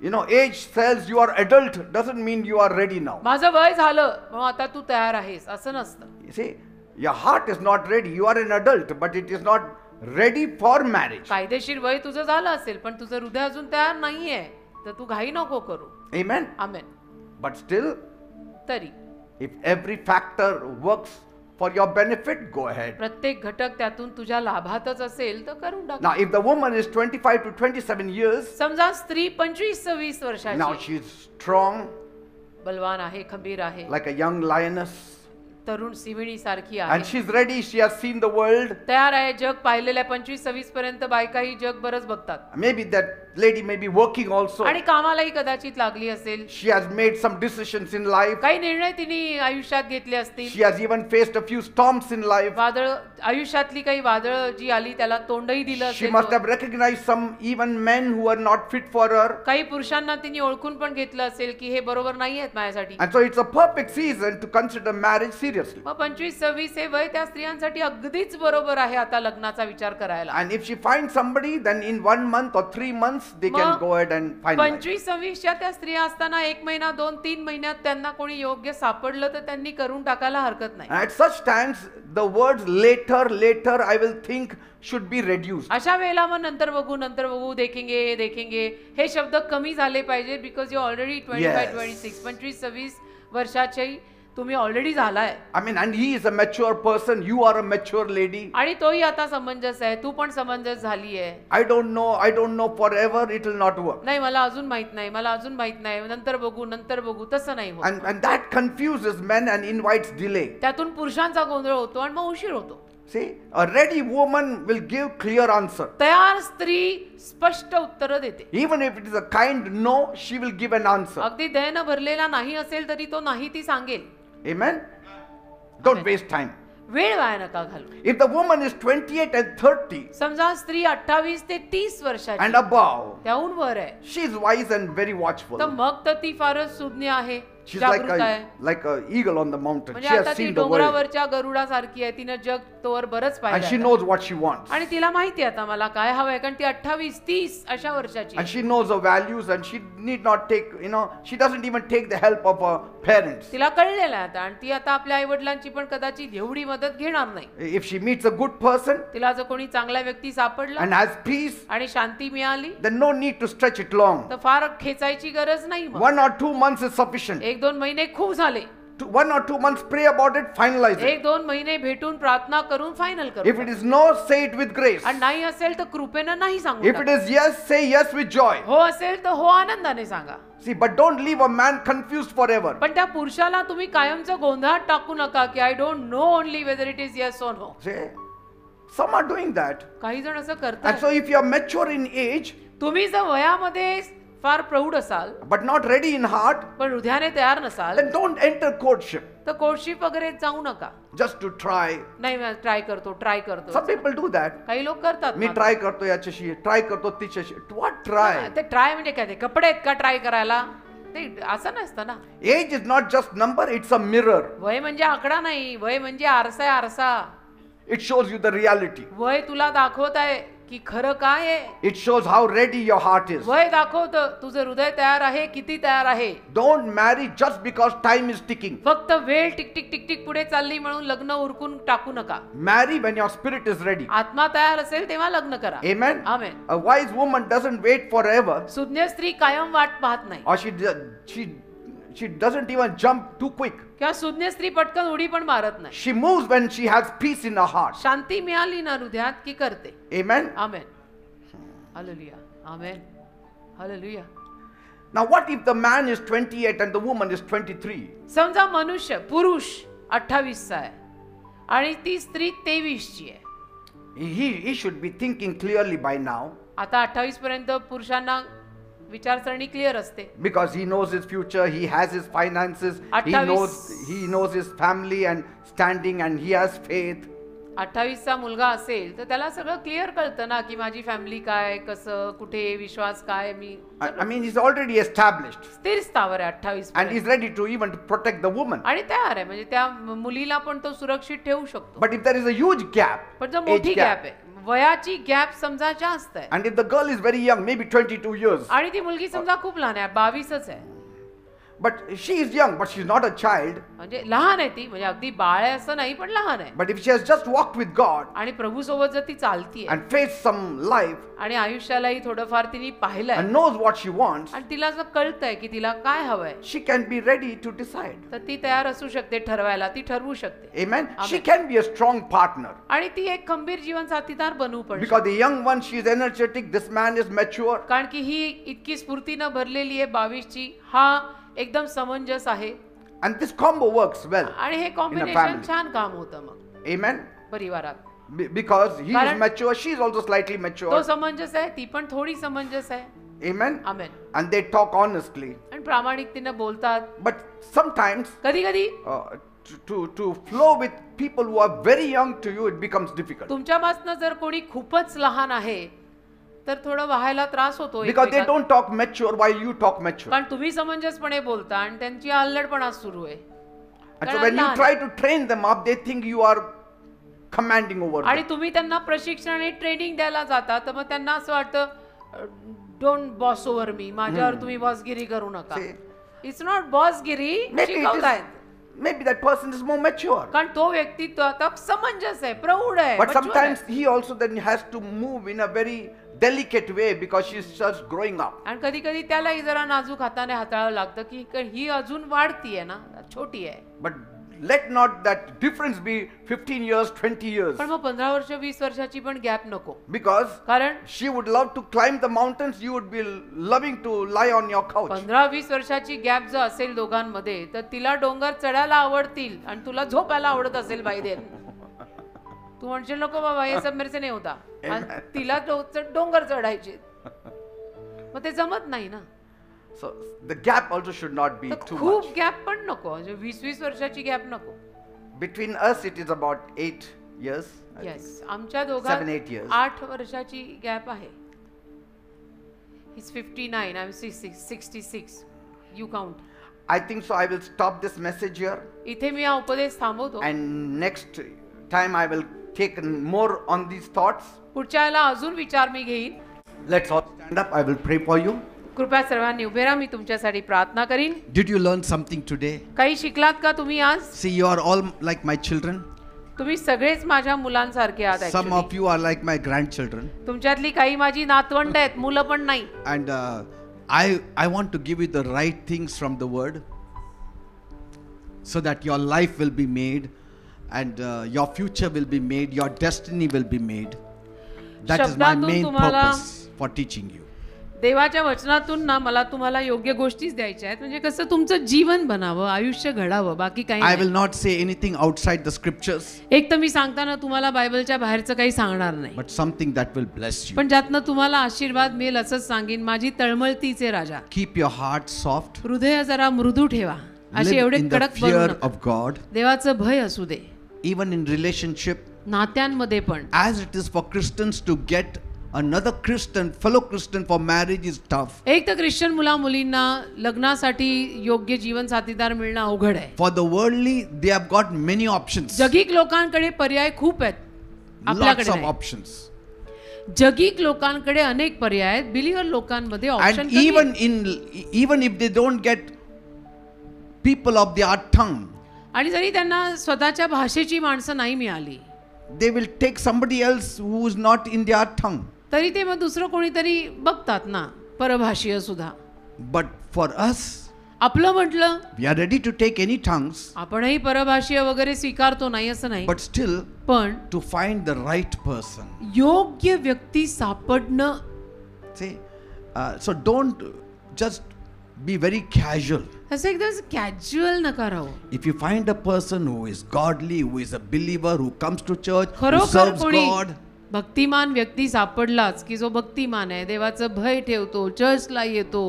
you know, age says you are adult doesn't mean you are ready now. माझं वय झालं मग आता तू तयार आहेस असं नसतं. You see, your heart is not ready. You are an adult, but it is not ready for marriage. कायदेशीर वय तुझं झालं असेल पण तुझं हृदय अजून तयार नाहीये, तर तू घाई नको करू. Amen. आमेन. But still, तरी if every factor works for your benefit, go ahead. प्रत्येक घटक त्यातून तुझ्या लाभातच असेल तर करून टाक. Now, if the woman is 25 to 27 years, समजा स्त्री 25-26 now वर्षाची, she is strong, बलवान आहे, खंबीर आहे, like a young lioness, तरुण सिंहिणी सारखी and आहे, she's ready. She has seen the world. तयार आहे. जग पाहिलेल्या 25-26 पर्यंत बायकाही जग बरंच बघतात. Maybe that lady may be working also. आणि कामालाही कदाचित लागली असेल. She has made some decisions in life. काही निर्णय तिने आयुष्यात घेतले असतील. She has even faced a few storms in life. वादळ, आयुष्यातली काही वादळ जी आली त्याला तोंडही दिलं She must असेल. have recognized some even men who are not fit for her. काही पुरुषांना तिने ओळखून पण घेतलं असेल की हे बरोबर नाही आहेत माझ्यासाठी. And so it's a perfect season to consider marriage seriously. मग 25-26 हे वय त्या स्त्रियांसाठी अगदीच बरोबर आहे आता लग्नाचा विचार करायला. And if she finds somebody, then in 1 month or 3 months, they can मग go ahead and finalize. 25-26 च्या त्या स्त्रिया असताना 1 महिना 2-3 महिन्यात त्यांना कोणी योग्य सापडलं तर त्यांनी करून टाकायला हरकत नाही. And at such times, the words later, later, I will think should be reduced. अशा वेळेला मग नंतर बघू, देखेंगे हे शब्द कमी झाले पाहिजे. बिकॉज यू ऑलरेडी 25-26 25-26 वर्षाचे तुम्ही ऑलरेडी झालाय. I mean, and he is a mature person, you are a mature lady. आणि तोही आता समंजस आहे, तू पण समंजस झाली आहे. I don't know forever, it will not work. नाही मला अजून माहित नाही, नंतर बघू, तसं नाही होत. And that confuses men and invites delay. त्यातून पुरुषांचा गोंधळ होतो आणि मग उशीर होतो. See, a ready woman will give clear answer. तयार स्त्री स्पष्ट उत्तर देते. Even if it is a kind no, she will give an answer. अगदी दयेनं भरलेला नाही असेल तरी तो नाही ती सांगेल. Amen? Don't waste time. वेळ वाया नका घालू. If the woman is 28 and 30 समजा स्त्री 28 ते 30 वर्षाची and above, त्याहून वर आहे, she is wise and very watchful. तर मग तर ती फारच सुज्ञ आहे, She's like जागृत आहे. a eagle on the mountain. म्हणजे She आता has ती seen the world डोंगरावरच्या गरुडासारखी आहे. तिनं जग तोवर बरंच and पाहिलं she आहे. knows what she wants. आणि तिला माहिती आहे आता मला काय हवंय, कारण ती 28-30 अशा वर्षाची And आहे. she knows her values and she need not take, she doesn't even take the help of her parents. तिला कळलेलं आहे आता आणि ती आता आपल्या आई वडिलांची पण कदाचित एवढी मदत घेणार नाही. If she meets a good person तिला जर कोणी चांगला व्यक्ती सापडला and has peace, आणि शांती मिळाली then no need to stretch it long. तर फार खेचायची गरज नाही. मग 1 or 2 months is sufficient. 1-2 महिने खूप झाले. 1 or 2 months, pray about it, finalize it. 1-2 महिने भेटून प्रार्थना करून फायनल करू. If it is no, say it with grace. आणि नाही असेल तर कृपेनं नाही सांगू. If it is yes, say yes with joy. हो असेल तर हो आनंदाने सांगा. See, but don't leave a man confused forever. पण त्या पुरुषाला तुम्ही कायमचं गोंधळात टाकू नका की I don't know only whether it is yes और no. See, some are doing that. काही जण असं And करतात. so if you are mature in age, तुम्ही जर वयामध्ये फार प्रौढ असाल but not ready in heart, पण हृदयाने तयार नसाल then don't enter courtship तर कोर्टशिप वगैरे जाऊ नका. just to try. नाही ट्राय करतो. Some people do that. काही लोक करतात. मी ट्राय करतो याच्याशी, ट्राय करतो तिच्याशी. What try? ते ट्राय म्हणजे काय? ते कपडे आहेत का ट्राय करायला? ते असं नसतं ना. Age is not just number, it's a mirror. वय म्हणजे आकडा नाही, वय म्हणजे आरसा आहे. आरसा It shows you the reality. वय तुला दाखवत आहे की खरं काय आहे. It shows how ready your heart is. वय दाखवतं तुझं हृदय तयार आहे, किती तयार आहे. Don't marry just because time is ticking. फक्त वेळ टिक टिक टिक टिक पुढे चालली म्हणून लग्न उरकून टाकू नका. Marry when your spirit is ready. आत्मा तयार असेल तेव्हा लग्न करा. Amen. Amen. A wise woman doesn't wait forever, सुज्ञ स्त्री कायम वाट पाहत नाही. or she doesn't even jump too quick. किंवा सुज्ञ स्त्री पटकन उडी पण मारत नाही. She moves when she has peace in her heart. शांती मिळाली ना हृदयात की करते. Amen. Amen. Hallelujah. Amen. Hallelujah. Now what if the man is 28 and the woman is 23? समजा मनुष्य पुरुष 28 चा आहे आणि ती स्त्री 23 ची आहे. He should be thinking clearly by now. आता 28 पर्यंत पुरुषांना विचारसरणी क्लिअर असते. Because he knows his future, he has his finances, he 28 knows his family and standing, and he has faith. 28 चा मुलगा असेल तर त्याला सगळं क्लिअर कळतं ना की माझी फॅमिली काय, कसं, कुठे, विश्वास काय. I mean, he's already established. स्थिर स्थावर आहे 28 And he's ready to even to protect the woman. आणि तयार आहे म्हणजे त्या मुलीला पण तो सुरक्षित ठेवू शकतो. But if there is a huge gap, पण जर मोठी age गॅप आहे, वयाची गॅप समजा जास्त आहे and if the girl is very young, maybe 22 years, आणि ती मुलगी समजा खूप लहान आहे, 22च आहे, but she is young, but she's not a child. म्हणजे लहान आहे ती, म्हणजे अगदी बाळ आहे असं नाही पण लहान आहे. But if she has just walked with God आणि प्रभू सोबत जर ती चालतीये and faced some life आणि आयुष्यालाही थोडंफार तिने पाहिलंय and knows what she wants, आणि तिला जर कळतंय की तिला काय हवंय she can be ready to decide. तर ती तयार असू शकते ठरवायला. ती ठरवू शकते. Amen. She Amen. can be a strong partner. आणि ती एक खंबीर जीवन साथीदार बनवू पण Because शकते. the young one, she is energetic, this man is mature. कारण की ही इतकी स्फूर्तीनं भरलेली आहे 22 ची, हा एकदम समंजस आहे And this combo works well आणि हे in a कॉम्बिनेशन family. छान काम होतं मग Amen. परिवारात. Because he is कारण- mature, she is also slightly तो mature. समंजस आहे, ती पण थोडी समंजस आहे. Amen. Amen. And they talk honestly. आणि प्रामाणिकतेने बोलतात. But sometimes कधी कधी to flow with people who are very young to you, it becomes difficult. तुमच्यापासून जर कोणी खूपच लहान आहे तर थोडं व्हायला त्रास होतो Because they एकमेकात. don't talk mature while you talk mature. कारण तुम्ही समंजसपणे बोलता आणि त्यांची अल्लडपणा सुरू आहे. And so कारण when you लहान try आहे. to train them up, they think you are commanding over आणि them. तुम्ही त्यांना प्रशिक्षण आणि ट्रेनिंग द्यायला जाता तर मग त्यांना असं वाटतं डोंट बॉस ओव्हर मी, माझ्यावर तुम्ही बॉसगिरी करू नका. See, इट्स नॉट बॉसगिरी, maybe it शिकवतायत. is, maybe that person is more mature. कारण तो व्यक्ती तो आता समंजस आहे, प्रौढ आहे, But mature sometimes आहे. he also then has to move in a very delicate way because she's just growing up. आणि कधी कधी त्यालाही जरा नाजूक हाताने हाताळावं लागतं की ही अजून वाढतीये ना, छोटी आहे. But let not that difference be 15 years, 20 years. पण मग 15 वर्ष 20 वर्षाची पण गॅप नको. Because कारण she would love to climb the mountains, you would be loving to lie on your couch. 15-20 वर्षाची गॅप जर असेल दोघांमध्ये तर तिला डोंगर चढायला आवडतील आणि तुला झोपायला आवडत असेल बाई देन. तू म्हणशील नको बाबा हे सब मेरे से नाही होता, आणि तिला डोंगर चढायचे, मग ते जमत नाही ना. So the gap also should not be तर too खूप much. गॅप पण नको, म्हणजे 20-20 वर्षाची गॅप नको. Between us it is about 8 years. I yes, think. आमच्या दोघांत 7-8 years. 8 वर्षाची गॅप आहे. He's 59, I'm 66. You count. I think so. I will stop this message here, इथे मी हा उपदेश थांबवतो. and next time I will take more on these thoughts. पुढच्या वेळेला अजून विचार मी घेईन. Let's all stand up. I will pray for you. कृपया सर्वांनी उभे राहा, मी तुमच्यासाठी प्रार्थना करीन. Did you learn something today? काही शिकलात का तुम्ही आज? See, you are all like my children. तुम्ही सगळेच माझ्या मुलांसारखे आहात. Some actually. of you are like my grandchildren. तुमच्यातली काही माझी नातवंड आहेत, मुलं पण नाही. And I want to give you the right things from the word. so that your life will be made and your future will be made, your destiny will be made. That is my शब्दातून main तुम्हाला- purpose for teaching you. देवाच्या वचनातून ना मला तुम्हाला योग्य गोष्टीच द्यायच्या आहेत, म्हणजे कसं तुमचं जीवन बनावं, आयुष्य घडावं, बाकी काही I will नाही. not say anything outside the scriptures, एक तर मी सांगताना तुम्हाला बायबलच्या बाहेरचं काही सांगणार नाही, but something that will bless you. पण ज्यातनं तुम्हाला आशीर्वाद मिळेल असंच सांगेन. माझी तळमळतीचे राजा, Keep your heart soft. हृदय जरा मृदू ठेवा, असे Live एवढे in the कडक बनू fear नका. of God. देवाचं भय असू दे. Even in relationship, नात्यांमध्ये पण as it is for Christians to get another Christian, fellow Christian for marriage is tough. एक तर ख्रिश्चन मुला मुलींना लग्नासाठी योग्य जीवन साथीदार मिळणं अवघड आहे. For the worldly, they have got many options. जगिक लोकांकडे पर्याय खूप आहेत, Lots आपल्याकडे of नाही. options. जगिक लोकांकडे अनेक पर्याय आहेत, बिलीव्हर लोकांमध्ये option And even if they don't get people of their tongue, आणि जरी त्यांना स्वतःच्या भाषेची माणसं नाही मिळाली they will take somebody else who is not in their tongue. तरी ते मग दुसरं कोणीतरी बघतात ना, परभाषीय सुद्धा. But for us, आपलं म्हटलं we are ready to take any tongues, आपणही परभाषीय वगैरे स्वीकारतो, नाही असं नाही, but still पण to find the right person. योग्य व्यक्ती सापडणं. See, so don't just be very casual. असं एकदम कॅज्युअल नका राहू. If you find a person who is godly, who is a believer, who comes to church, who खरोखर serves कोणी God, भक्तिमान व्यक्ती सापडलाच की जो भक्तिमान आहे, देवाचं भय ठेवतो, चर्चला येतो,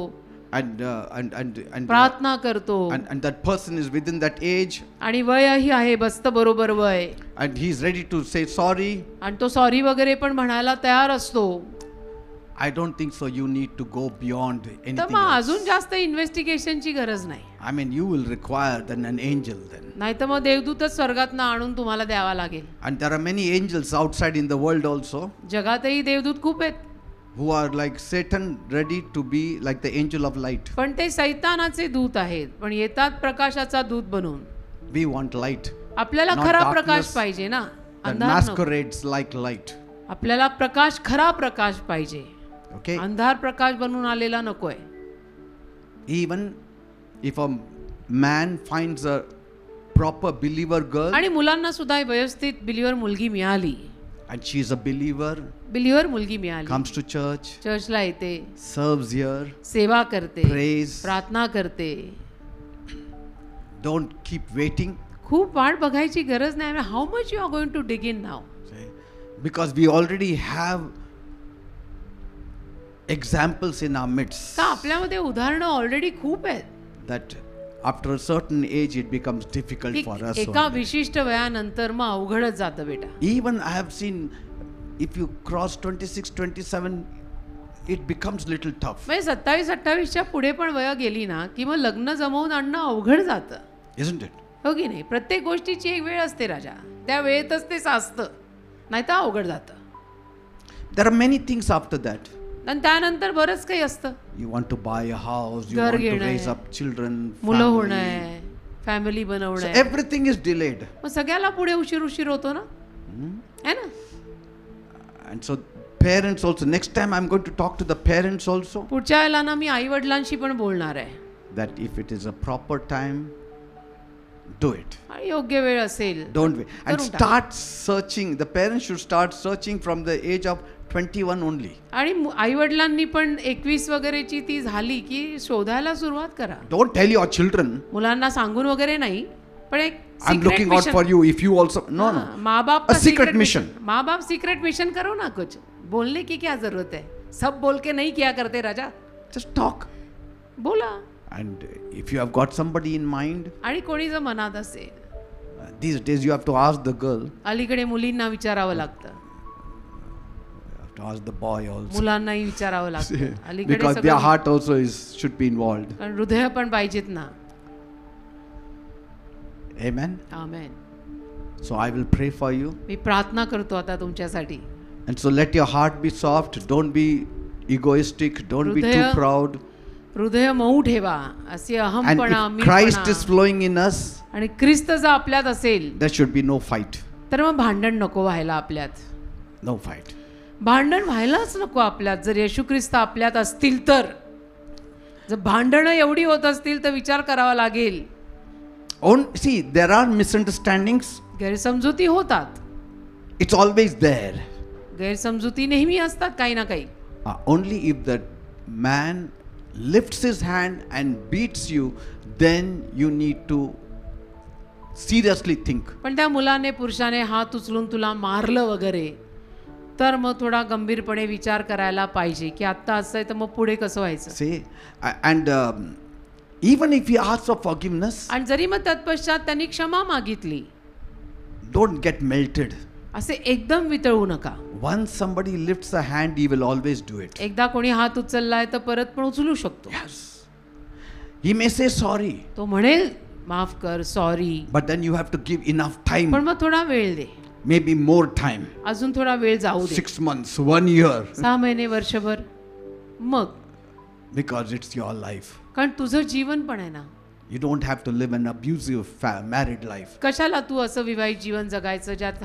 and प्रार्थना करतो, and that person is within that age, आणि वयही आहे, बसत बरोबर वय, and he is ready to say sorry, आणि तो सॉरी वगैरे पण म्हणायला तयार असतो, I don't think so. You need to go beyond तर anything मग else. अजून जास्त इन्व्हेस्टिगेशनची गरज नाही. I mean, you will require then an angel then. नाही तर मग देवदूतच स्वर्गातनं आणून तुम्हाला द्यावा लागेल. And there are many angels outside in the world also जगातही देवदूत खूप आहेत, who are like Satan, ready to be like the angel of light. पण ते सैतानाचे दूत आहेत, पण येतात प्रकाशाचा दूत बनून. We want light आपल्याला Not खरा darkness प्रकाश पाहिजे ना, that अंधार नको. masquerades like light. आपल्याला प्रकाश, खरा प्रकाश पाहिजे, Okay? अंधार प्रकाश बनून आलेला नकोय. Even if a man finds a proper believer girl आणि मुलांना सुद्धा व्यवस्थित बिलीवर मुलगी मिळाली, and she is a believer, believer मुलगी मिळाली, comes to church, चर्चला येते, serves here, सेवा करते, prays, प्रार्थना करते, don't keep waiting. खूप वाट बघायची गरज नाही. How much you are going to dig in now, Because we already have examples in our midst का आपल्यामध्ये उदाहरणं ऑलरेडी खूप आहेत that after a certain age it becomes difficult की for us. एका only. विशिष्ट वयानंतर मग अवघडच जातं बेटा. Even I have seen, if you cross 26, 27, it becomes little tough, म्हणजे 27-28च्या पुढे पण वय गेली ना की मग लग्न जमवून आणणं अवघड जातं, isn't it? हो की नाही. प्रत्येक गोष्टीची एक वेळ असते राजा, त्या वेळेतच ते साचतं, नाही तर अवघड जातं. There are many things after that. आणि त्यानंतर बरंच काही असतं. You want to buy a house, you घर want to घेणं raise आहे, up children, मुलं होणं family. आहे, फॅमिली बनवणं So आहे, everything is delayed. मग सगळ्याला पुढे उशीर उशीर होतो ना, है ना. And so parents also, next time I'm going to talk to the parents also, पुढच्या वेळेला ना मी आई वडिलांशी पण बोलणार आहे, that if it is a proper time, do it. आणि योग्य वेळ असेल Don't wait. And करून टाका. start searching. The parents should start searching from the age of 21 only. आणि आई वडिलांनी पण 21 वगैरेची ती झाली की शोधायला सुरुवात करा. Don't tell your children, मुलांना सांगून वगैरे नाही, पण एक I'm secret looking out mission. for you if you also. No, no. माँ बाप A का secret mission. माँ बाप सीक्रेट मिशन करो ना. कुछ बोलने की क्या जरूरत है, सब बोल के नहीं किया करते राजा. Just talk. बोला. And if you have got somebody in mind, आणि कोणी जर मनात असेल, these days you have to ask the girl, अलीकडे मुलींना विचारावं लागतं, you have to ask the boy also. मुलांनाही विचारावं लागतं. अलीकडे Because their सगळं, heart also should be involved. कारण हृदय पण पाहिजेत ना. Amen. Amen. So I will pray for you. मी प्रार्थना करतो आता तुमच्यासाठी. And so let your heart be soft. Don't be egoistic. Don't be too हृदय- proud. हृदय मऊ ठेवा, असे And अहमपणा, if Christ is मीपणा. flowing in us, आणि ख्रिस्त जर आपल्यात असेल there should be no fight. तर मग भांडण नको व्हायला आपल्यात. No fight. भांडण व्हायलाच नको आपल्यात. जर येशू ख्रिस्त आपल्यात असतील तर, जर भांडणं एवढी होत असतील तर विचार करावा लागेल See, there are misunderstandings. गैरसमजुती होतात. It's always there. गैरसमजुती नेहमी असतात काही ना काही. Only if the man lifts his hand and beats you, then you need to seriously think. पण त्या मुलाने पुरुषाने हात उचलून तुला मारलं वगैरे तर मग थोडा गंभीरपणे विचार करायला पाहिजे की आता असं आहे तर मग पुढे कसं व्हायचं. See, and even if he asks for forgiveness, आणि जरी मग तत्पश्चात त्यांनी क्षमा मागितली, don't get melted. असे एकदम वितळू नका. Once somebody lifts a hand, he will always do it. एकदा कोणी हात उचललाय तर परत पण उचलू शकतो. Yes. He may say sorry, तो म्हणेल माफ कर, sorry, but then you have to give enough पण time, मग थोडा वेळ दे, maybe more time. अजून थोडा वेळ जाऊ दे, 6 months, 1 year, 6 महिने, वर्षभर, मग because it's your life. कारण तुझं जीवन पण आहे ना. You don't have to live an abusive married life. कशाला तू असं विवाहित जीवन जगायचं ज्यात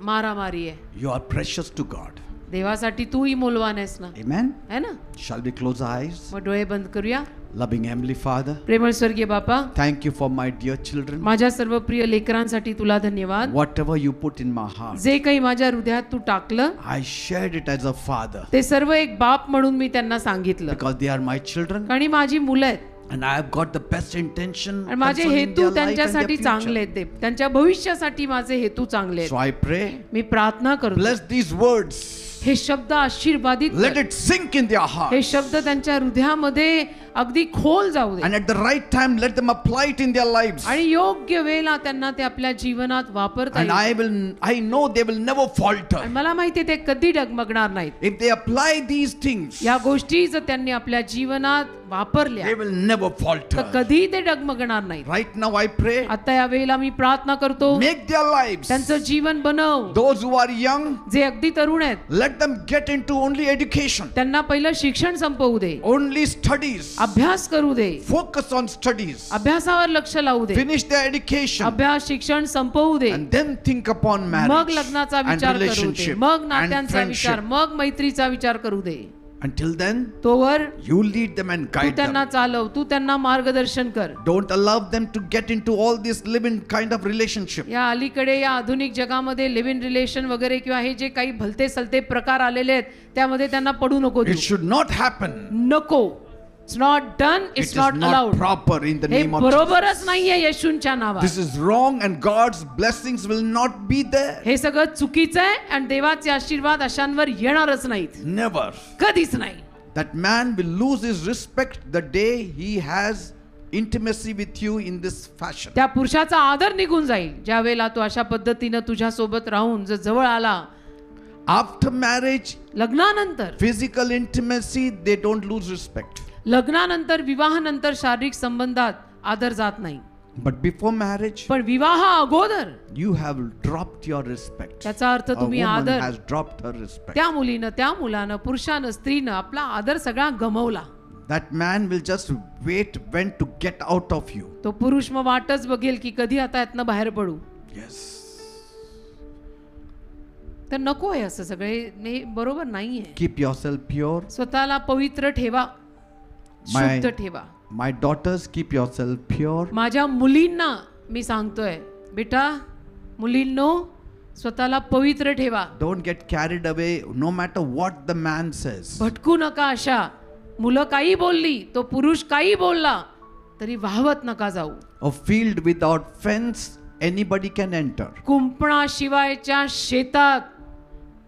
मारामारी आहे. You are precious to God. देवासाठी तूही मूल्यवान आहेस ना. Amen. है ना. Shall we close our eyes? मग डोळे बंद करूया. Loving Heavenly Father, प्रेमळ स्वर्गीय बापा, thank you for my dear children. माझ्या सर्व प्रिय लेकरांसाठी तुला धन्यवाद. Whatever you put in my heart, जे काही माझ्या हृदयात तू टाकलं I shared it as a father, ते सर्व एक बाप म्हणून मी त्यांना सांगितलं. because they are my children कारण ही माझी मुलं आहेत and I have got the best intention आणि माझे concerning हेतू their life and त्यांच्यासाठी their चांगले future. आहेत. त्यांच्या भविष्यासाठी माझे हेतू चांगले So आहेत. I pray, मी प्रार्थना करतो bless these words, हे शब्द आशीर्वादित let कर. it sink in their heart, हे शब्द त्यांच्या हृदयामध्ये अगदी खोल जाऊ दे and at the right time let them apply it in their lives, आणि योग्य वेळेला त्यांना ते आपल्या जीवनात वापरता and येईल. I know they will never falter. आणि मला माहिती आहे ते कधी डगमगणार नाहीत. If they apply these things, या गोष्टी जर त्यांनी आपल्या जीवनात वापरल्या they will never तर falter. कधी ते डगमगणार नाहीत. Right now I pray, आता या वेळेला मी प्रार्थना करतो make their lives, त्यांचं जीवन बनव. those who are young, जे अगदी तरुण आहेत let them get into only education, त्यांना पहिलं शिक्षण संपवू दे, only studies, अभ्यास करू दे, focus on studies, अभ्यासावर लक्ष लावू दे, finish their education, अभ्यास शिक्षण संपवू दे, and then think upon मग marriage लग्नाचा and विचार करू दे, relationship मग and नात्यांचा विचार, friendship. मग मैत्रीचा विचार करू दे. Until then, तोवर you lead them and Tu guide त्यांना them. चालव, तू त्यांना मार्गदर्शन कर. Don't allow them to get into all this live-in kind of relationship. या अलीकडे या आधुनिक जगामध्ये लिव्ह इन रिलेशन वगैरे किंवा हे जे काही भलते सलते प्रकार आलेले आहेत त्यामध्ये त्यांना पडू नको देऊ. It should not happen. नको. It's not done, It it's is not not allowed. proper in the हे name of Jesus. बरोबरच नाहीये येशूंच्या नावात. This is wrong and God's blessings will not be there. हे सगळं चुकीचं आहे आणि देवाचे आशीर्वाद अशांवर येणारच नाहीत. Never. कधीच नाही. That man will lose his respect the day he has intimacy with you in this fashion. त्या पुरुषाचा आदर निघून जाईल ज्या वेळेला तो अशा पद्धतीनं तुझ्या सोबत राहून जर जवळ आला. After marriage, लग्नानंतर physical intimacy, they don't lose respect. लग्नानंतर विवाहानंतर शारीरिक संबंधात आदर जात नाही. But before marriage, पण विवाह अगोदर you have dropped your respect. त्याचा अर्थ A तुम्ही woman आदर has dropped her respect. त्या मुलीनं, त्या मुलानं, पुरुषानं, स्त्रीनं आपला आदर सगळा गमावला. That man will just wait when to get out of you. तो पुरुष मग वाटच बघेल की कधी आता यातनं बाहेर पडू. Yes. तर नको आहे असं सगळे बरोबर नाहीये. Keep yourself pure. स्वतःला पवित्र ठेवा, शुद्ध ठेवा. My daughters, keep yourself pure. माझ्या मुलींना मी सांगतोय, बेटा मुलींनो स्वतःला पवित्र ठेवा. Don't get carried away no matter what the man says. भटकू नका. अशा मुलं काही बोलली, तो पुरुष काही बोलला तरी वाहवत नका जाऊ. A field without fence, anybody can enter. कुंपणाशिवायच्या शेतात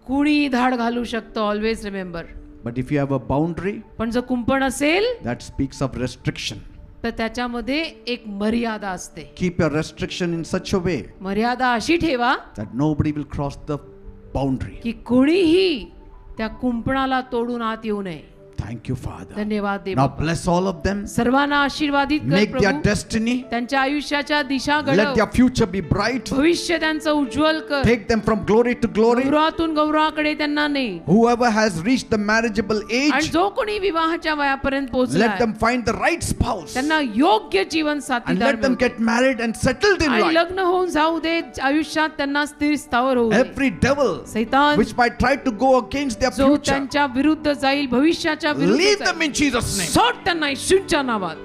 कुणी धाड घालू शकतं. Always remember. But if you have a boundary, पण जर कुंपण असेल that speaks of restriction. तर त्याच्यामध्ये एक मर्यादा असते. Keep your restriction in such a way मर्यादा अशी ठेवा that nobody will cross the boundary. की कोणीही त्या कुंपणाला तोडून आत येऊ नये. Thank you, Father. धन्यवाद देव. Now bless all of them. सर्वांना आशीर्वादित कर Make their प्रभू. destiny. त्यांच्या आयुष्याच्या दिशा Let घडव. their future be bright. भविष्य त्यांचं उज्ज्वल कर. Take them from glory to glory. गौरवातून गौरवाकडे त्यांना ने. Whoever has reached the marriageable आणि age, जो कोणी विवाहाच्या वयापर्यंत let पोहोचला them find the right spouse त्यांना योग्य जीवन and साथीदार let them मिळो. get married and settled in आणि life. लग्न होऊन जाऊ दे. आयुष्यात त्यांना स्थिर स्थावर होऊ दे. Every devil सैतान which might try to go against their जो future, त्यांच्या विरुद्ध जाईल, भविष्याच्या विरुद्ध leave जाईल, them in Jesus' name. सोड त्यांना येशूच्या नावात.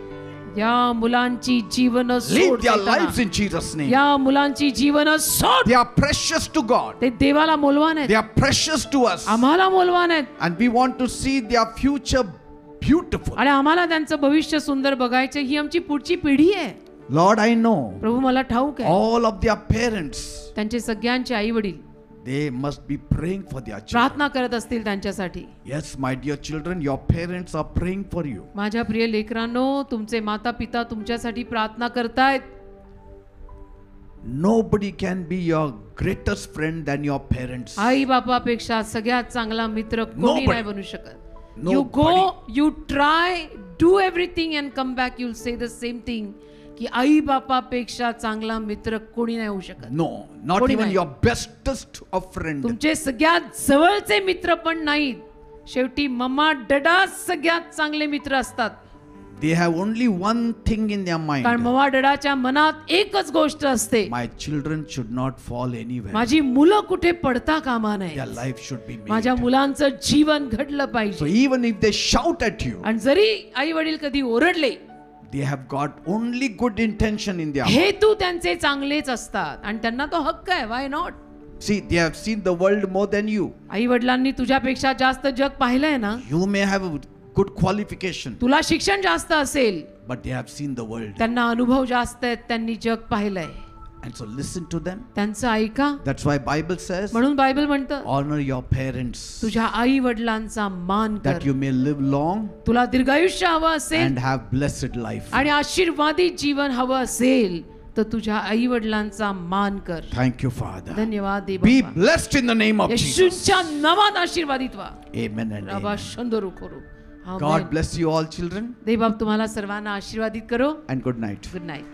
या मुलांची जीवन Leave सोड their देताना. lives in Jesus' name. या मुलांची जीवन सोड. They are precious to God. ते देवाला मोलवान आहेत, They are precious to us. आम्हाला मोलवान आहेत, And we want to see their future beautiful. आणि आम्हाला त्यांचं भविष्य सुंदर बघायचं. ही आमची पुढची पिढी आहे. Lord, I know प्रभू मला ठाऊक आहे, all of their parents, त्यांचे सगळ्यांचे आई वडील they must be praying for their children. प्रार्थना करत असतील त्यांच्यासाठी. Yes, my dear children, your parents are praying for you. माझ्या प्रिय लेकरांनो, तुमचे माता पिता तुमच्यासाठी प्रार्थना करतायत. Nobody can be your greatest friend than your parents. आई बापापेक्षा सगळ्यात चांगला मित्र कोणी Nobody. नाही बनू शकत. You Nobody. go, you try, do everything and come back, you'll say the same thing, की आई बापापेक्षा चांगला मित्र कोणी नाही होऊ शकत. No, not कोणी even नाही. your bestest of friend. तुमचे सगळ्यात जवळचे मित्र पण नाहीत. शेवटी मम्मा डडा सगळ्यात चांगले मित्र असतात. They have only one thing in their mind. कारण मम्मा डडाच्या मनात एकच गोष्ट असते, My children should not fall anywhere. माझी मुलं कुठे पडता कामा नये. Their life should be made. माझ्या मुलांचं जीवन घडलं So पाहिजे. even if they shout at you, आणि जरी आई वडील कधी ओरडले, they have got only good intention in their heart. हेतू त्यांचे चांगलेच असतात आणि त्यांना तो हक्क आहे. Why not? See, they have seen the world more than you. आई वडिलांनी तुझ्यापेक्षा जास्त जग पाहिलंय ना. You may have a good qualification, तुला शिक्षण जास्त असेल, but they have seen the world. त्यांना अनुभव जास्त आहेत, त्यांनी जग पाहिलंय. And so listen to them. त्यांचं ऐका. That's why Bible says, म्हणून बायबल म्हणतं, honor your parents, तुझ्या आई वडिलांचा मान that कर. you may live long तुला दीर्घायुष्य हवं असेल and have blessed life. आणि आशीर्वादित जीवन हवं असेल तर तुझ्या आई वडिलांचा मान कर. Thank you, Father. धन्यवाद दे Be बाबा. blessed in the name of Jesus. येशूच्या नावात आशीर्वादित व्हा. Amen and rava amen. शंदरू करू. God bless you all, children, देव बाप तुम्हाला सर्वांना आशीर्वादित करो. and good night. Good night.